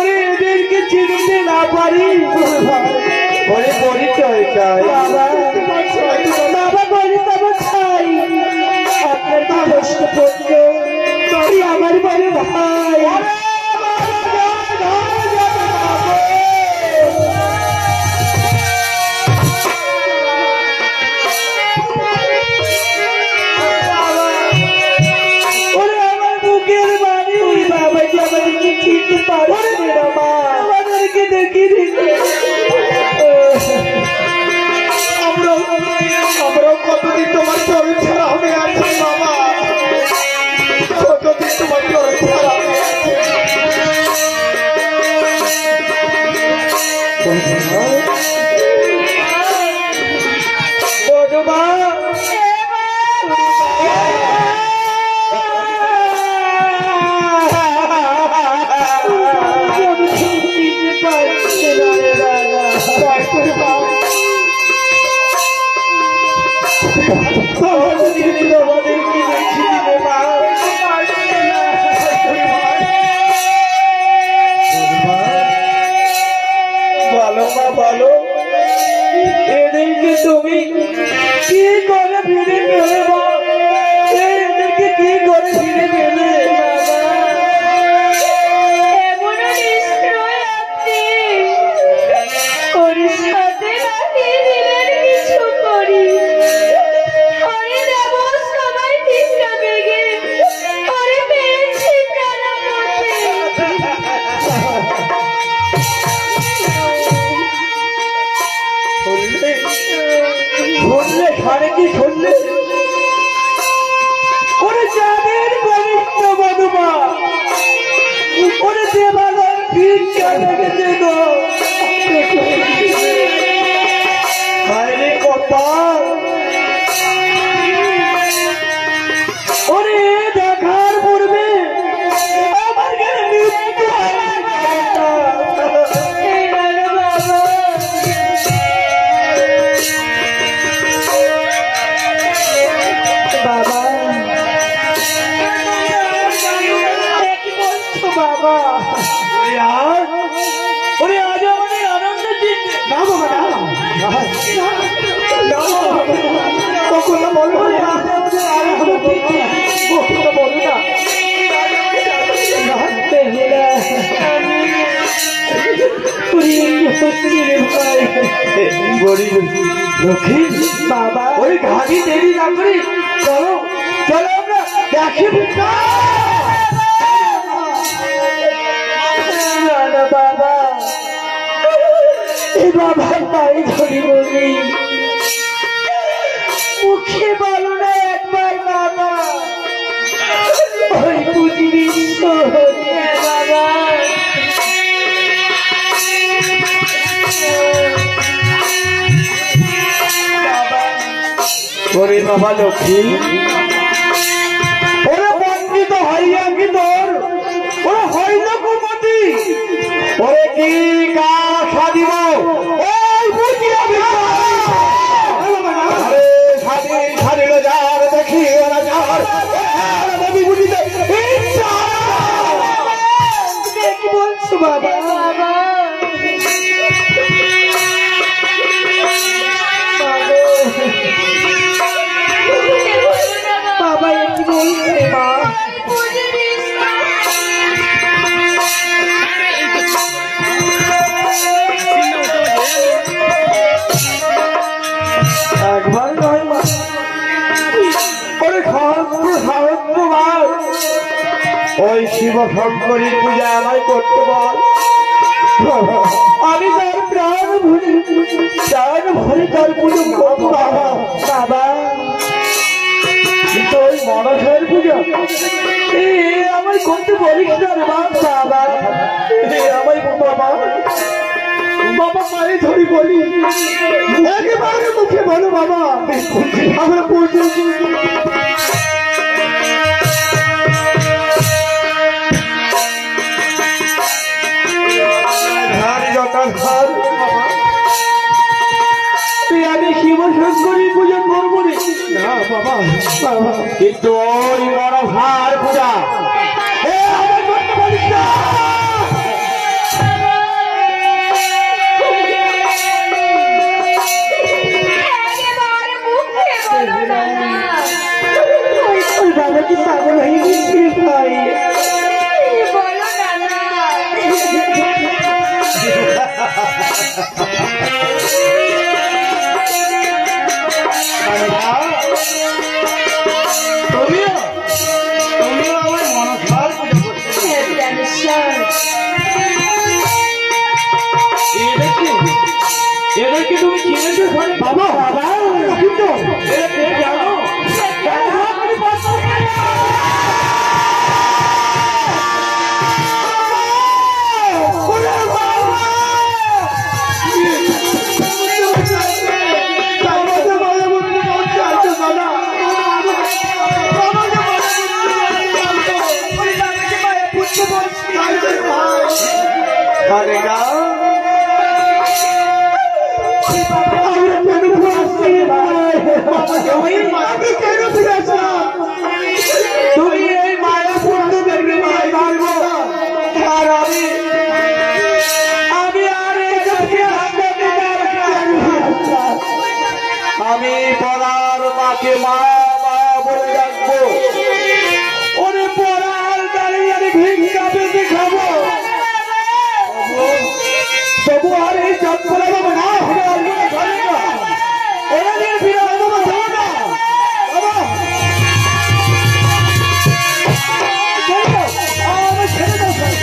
এদেরকে চিনতে না পারি পরিচয় চাই বাবা, বাবা পরিচয় চাই। আপনার তো কষ্ট করছে, আমার বড় ভাই। আমাদেরকে দেখি আমরাও কতদিন তোমার চরণ ছাড়া হয়ে আছি বাবা, কতদিন তোমার চরণ ছাড়া হয়ে বলো এদেরকে তুমি কি করে ফিরে পেলে, এদেরকে কি করে ফিরে পেলে শুনলে খানে কি শুনলে ওরে যাদের কনিষ্ঠ বধুমা ওরে দেবাগর ভিক্ষা লেগেছে গো হায়রে কপাল ওরে দেখার পূর্বে আমার গেলে মৃত্যু হয় না। বাবা কি বলছো বাবা? ওরে আজ আমাদের আনন্দ চিনতে না বাবা না কখনো বলবো না, কখনো বলবো না। বেহুলা, ওরে সত্যি রে ভাই। গরিব লক্ষ্মী বাবা ওই ঘাটি দেরি না করি চলো চলো আমরা দেখি না না বাবা, এ বাবার পায়ে ধরি বলি, মুখে বলো না একবার বাবা, ওই পুজিরি বাবা। ওরে বাবা লক্ষ্মী ওরে বঞ্চিত হইয়া কি তোর ওরে হয় না কুমতি ওরে কি গা সাদিব ওই বুঝিয়া আরে সাদি সাদিল যার দেখি ওরা যার দেবী বুঝিতে ইচ্ছা কি বলছো বাবা? বাবা বাবা এ কি বলছে মা? একবার নয় মা ওরে সহস্র সহস্রবার ওই শিব শঙ্করীর পূজা আমায় করতে বল আমি তার প্রাণ ভরে তার পুজো করবো বাবা। বাবা কিন্তু ওই মনসের পুজো এ আমায় করতে বলিস না রে বাবা। আমায় বাবা বাবা পায়ে ধরি বলি একেবারে মুখে বলো বাবা আমরা পৌঁছে ধার যত ধার তুই আমি শিব শঙ্করী পুজো করবো রে। না বাবা বাবা কিন্তু ওই মনসার পূজা এ আমায় করতে বলিস না একেবারে মুখে বলো না না। ওই বাবা কি পাগল হয়ে গেছি ভাই? বলো না না। তুমিও তুমিও আমার মনসার পূজা করতে এদেরকে তুমি চিনেছো ঘরে বাবা বাবা কিন্তু এরা কে জানো আরে না তুমি এই মায়া পুত্রদেরকে মায় মারবো আর আমি আর এই জাতির হাতে আমি পড়ার মাকে মা মা বলে ডাকবো ওরে পড়ার দাঁড়িয়ে আমি ভিক্ষা পেতে খাবো তবু আর এই চপ্পলা বাবা না হবে ওরা নিয়ে ফিরে আসবো না বাবা ছেড়ে দাও ভাবে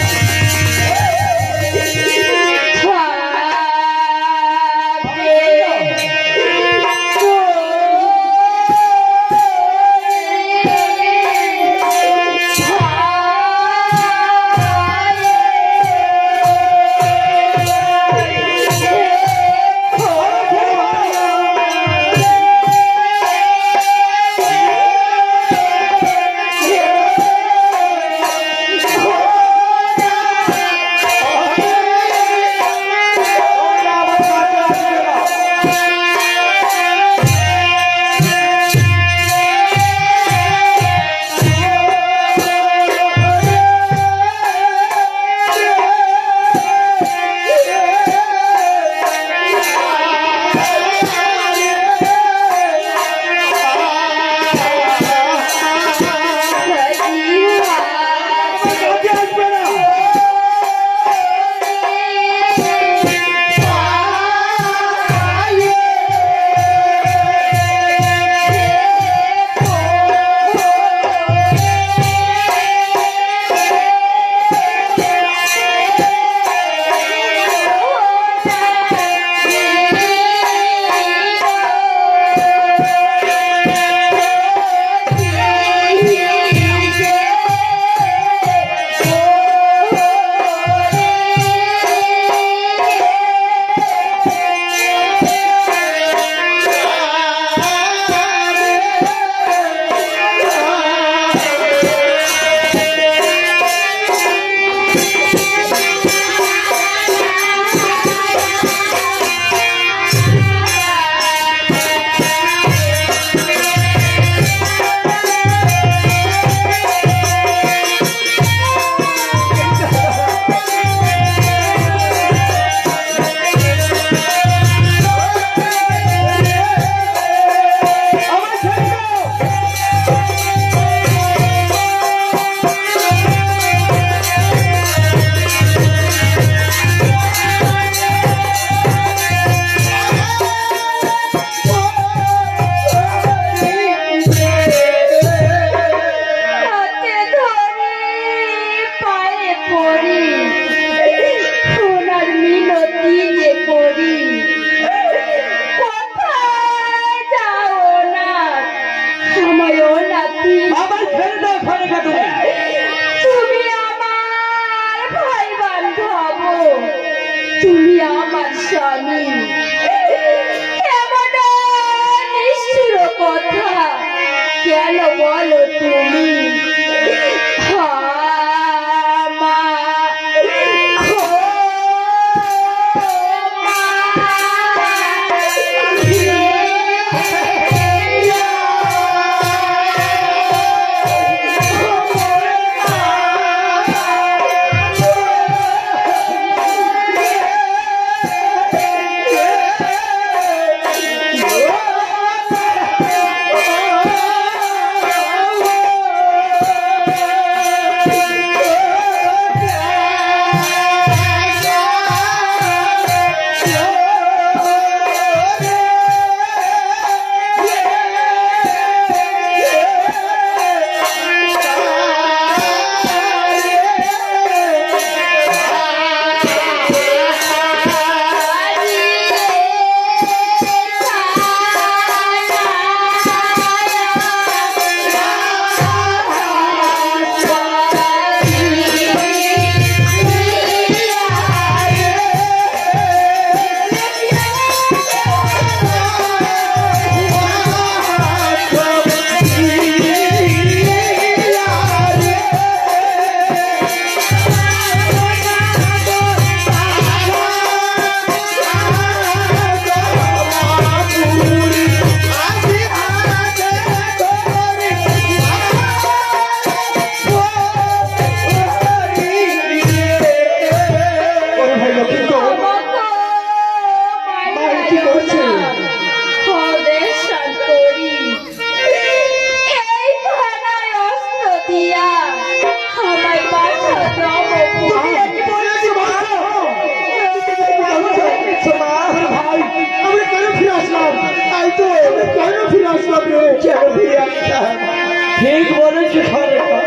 ঠিক বলেছো সরকার,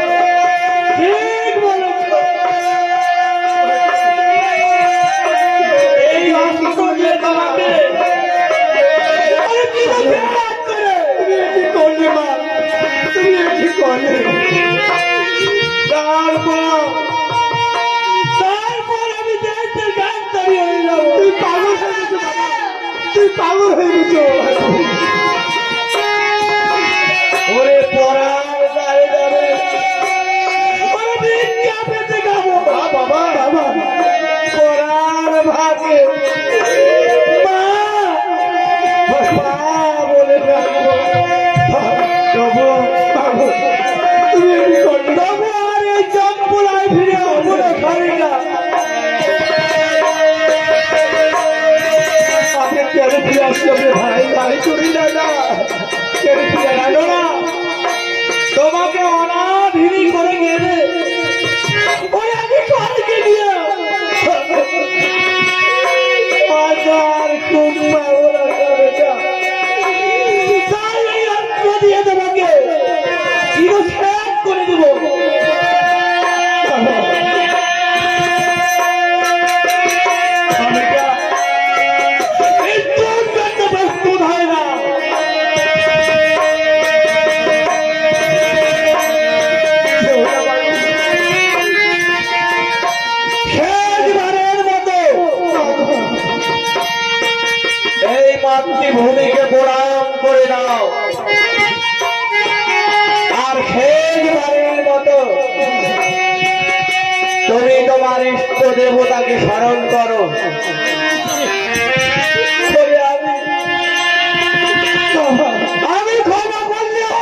ঠিক বলেছো। এই অস্ত্র দিয়ে তোমাকে তুমি কি করলে মা? তুমি কি করলে? তারপর আমি দেখতে গান তৈরি হয়ে যাবো। তুই পাগল হয়ে গেছো বাবা, তুই পাগল হয়ে গেছো। ওরে পড়ার গায়ে যাবে, ওরে ভিক্ষা পেতে যাবো। বাবা বাবা পড়ার ভাগে মা মা বলে ডাকবো। বাবু বাবু তুমি কি করলে? তবু আর এই চম্পলায় ফিরে আসবো না খালিকা। আপনি কেন ফিরে আসলো রে ভাই? ভাই করি না না, কেন ফিরে জানো না তোমাকে অনাধিনী করে গেলে ওরে আমি কালকে দিয়ে হাজার কুম্বা ওরা করে যা। তাই এই অস্ত্র দিয়ে তোমাকে চিরচ্ছেদ করে দেবো। খালিকা, এই তোর জন্য প্রস্তুত হয় না। শেষবারের মতো এই মাতৃভূমিকে প্রণাম করে দাও, আর শেষবারের মতো তুমি তোমার ইষ্ট দেবতাকে স্মরণ করো। করে আমি ক্ষমা করলেও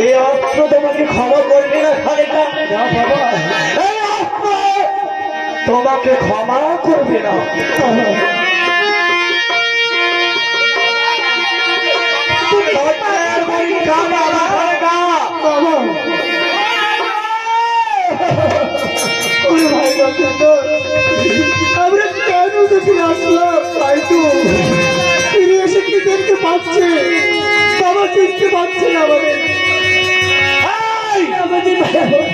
এই অস্ত্র তোমাকে ক্ষমা করবে না খালিকা। এই অস্ত্র তোমাকে ক্ষমা করবে না। ধৈর্যের পরীক্ষা বাবা খালিকা। ওরে ভাই বাবু, আমরা কেন দেখে আসলাম? তাই তো ফিরে এসে কি দেখতে পাচ্ছে? বাবা চিনতে পারছে না আমাদের।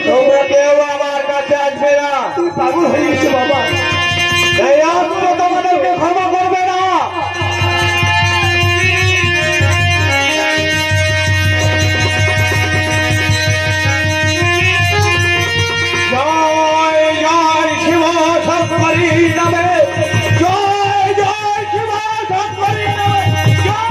তোমরা কেউ আমার কাছে আসবে না। তুই পাগল হয়ে গেছে বাবা। এই অস্ত্র তোমাদেরকে ক্ষমা করবে না। জয় জয় শিব শঙ্করী নামে, জয় জয় শিব শঙ্করী নামে, জয়।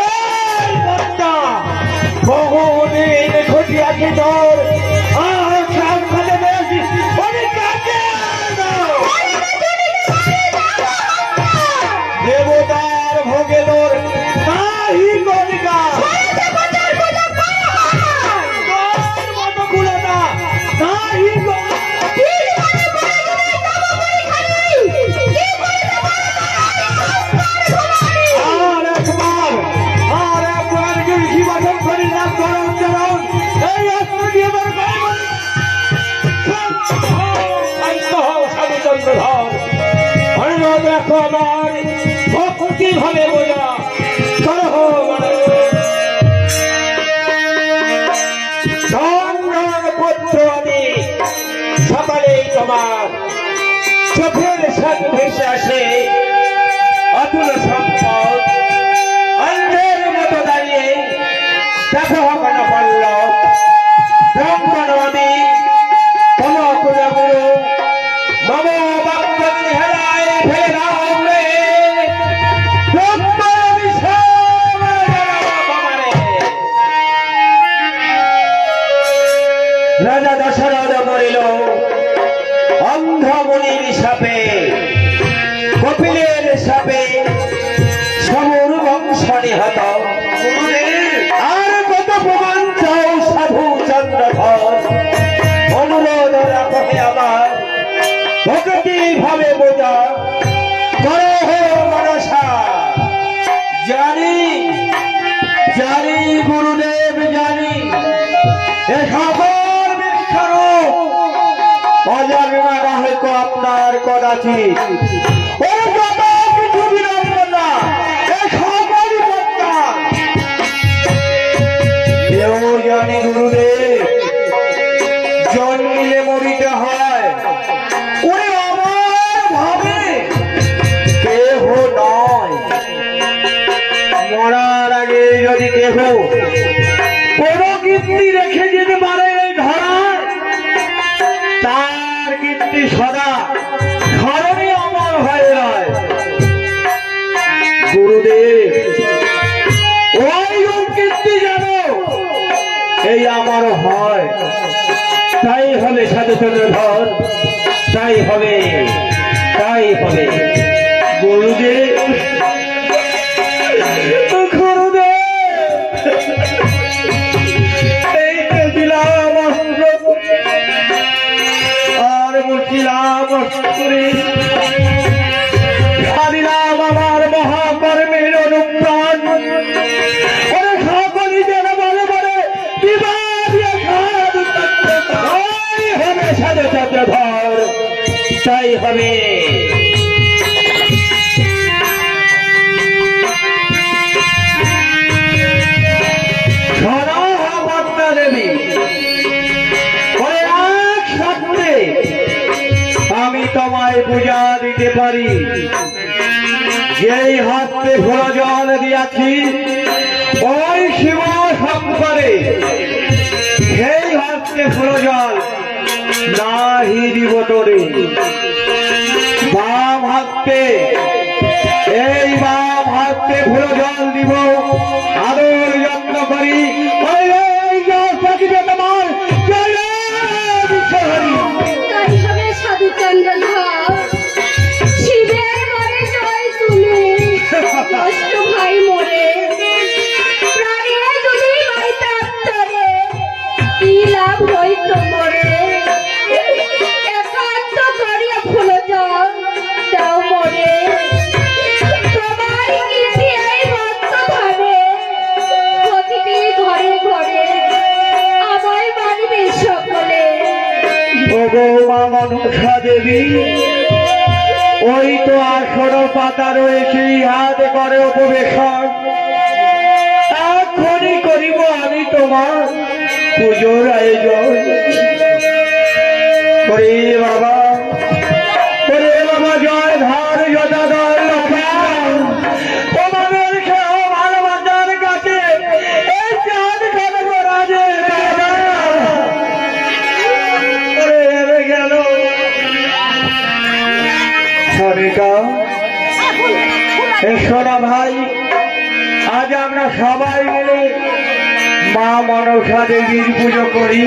এই বন্দা, বহুদিন ঘটিয়াছি তোর, আর সাবধানে বেশি অনেক কাছে দেবতার ভোগে তোর নাহি কলিকা। তোর মতো কুলতা নাহি আর একবার যদি শিবাসন করি নাম করণ চরণ এই অস্ত্র দিয়ে তোর গায়ে বলি। শান্ত হও সাধুচন্দ্রধর, অনুরোধ রাখো আমার ভক্তি ভাবে বোঝা করহ ধন পুত্র আমি সকালেই তোমার চোখের সাথে ভেসে আসে অতুল সম্পদ। অন্ধের মতো দাঁড়িয়ে দেখো কেন পড়ল ব্রাহ্মণ আমি কোন কুলগুরু মম বাক্য হেরায় ফেলে দাও রে। ব্রাহ্মণ রাজা দশরথ মরিল অন্ধ মুনির সাপে, কপিলের আছি ওরে যত কিছু বিড়ম্বনা এ সকলই প্রত্যাগ কেউ জানি গুরুদেব জন্মিলে মরিতে হয় ওরে আমার ভাবে কেহ নয় মরার আগে যদি কেহ কোনো কীর্তি রেখে যেতে পারে এই ধরায় তার কীর্তি সদা স্মরণে অমর হয়ে রয় গুরুদেব ওই রূপ কীর্তি যেন এই আমার হয় তাই হবে সাধুচন্দ্রধর তাই হবে গুরুদেব এই তো দিলাম অস্ত্র আর মুছিলাম অস্ত্রে সারিলাম আমার মহাকর্মের অনুপ্রাণ ওরে সকলই যেন বলে বলে হবে সাধুচন্দ্রধর তাই হবে দেবী ওরে এক সত্যে আমি তোমায় পূজা দিতে পারি যেই হাতে ভোলা জল দিয়াছি ওই শিব শঙ্করে সেই হাতে ভোলা জল নাহি দিব তোরে বাম হাতে এই বাম হাতে ভোলা জল দিব আদর যত্ন করি ওই থাকিবে তোমার জয় বিশ্বহরি তাই হবে সাধুচন্দ্রধর শিবের ঘরে জয় তুমি কষ্ট ভাই মোরে প্রাণে যদি মাইতে আত্মারে কি লাভ হইত মোরে একান্ত করিয়া ফুল জল দাও মোরে তোমার কীর্তি এই ভক্ত ধারে প্রতিটি ঘরে ঘরে আমায় মানবে সকলে ওগো মা মনসা দেবী ওই তো আসর পাতা রয়েছে হাত করে উপবেশন এখনই করিব আমি তোমার পুজোর আয়োজন ওরে বাবা জয় ধার যথাধর তোমাদের কেউ ভালোবাসার কাছে এই চাঁদ করব রাজের গেল সোনা ভাই আজ আমরা সবাই মিলে মা মনসা দেবীর পুজো করি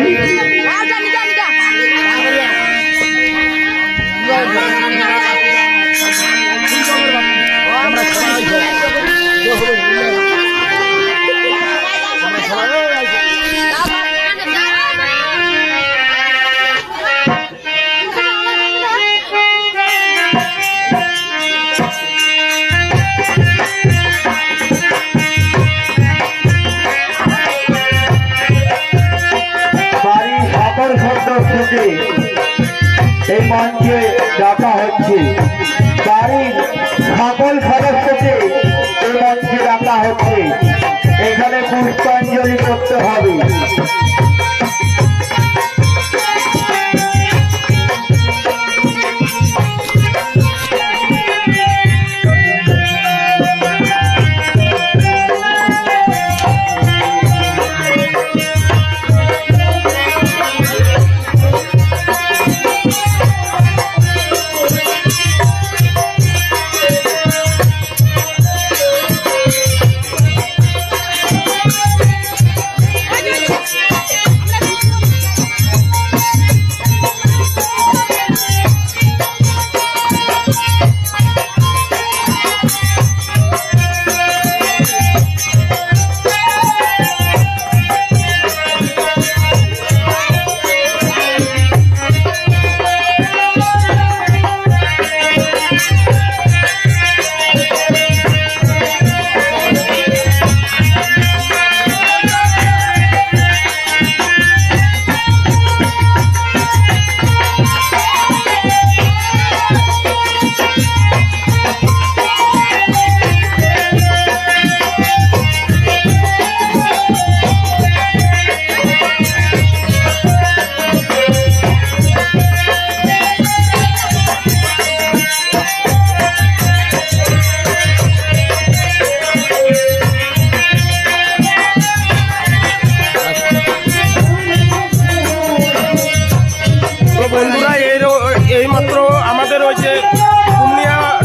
যে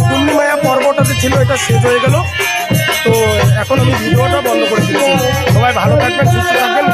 ডুমনি মায়া পর্বটা যে ছিল এটা শেষ হয়ে গেল। তো এখন আমি ভিডিওটা বন্ধ করে দিচ্ছি। সবাই ভালো থাকবেন, সুস্থ থাকবেন।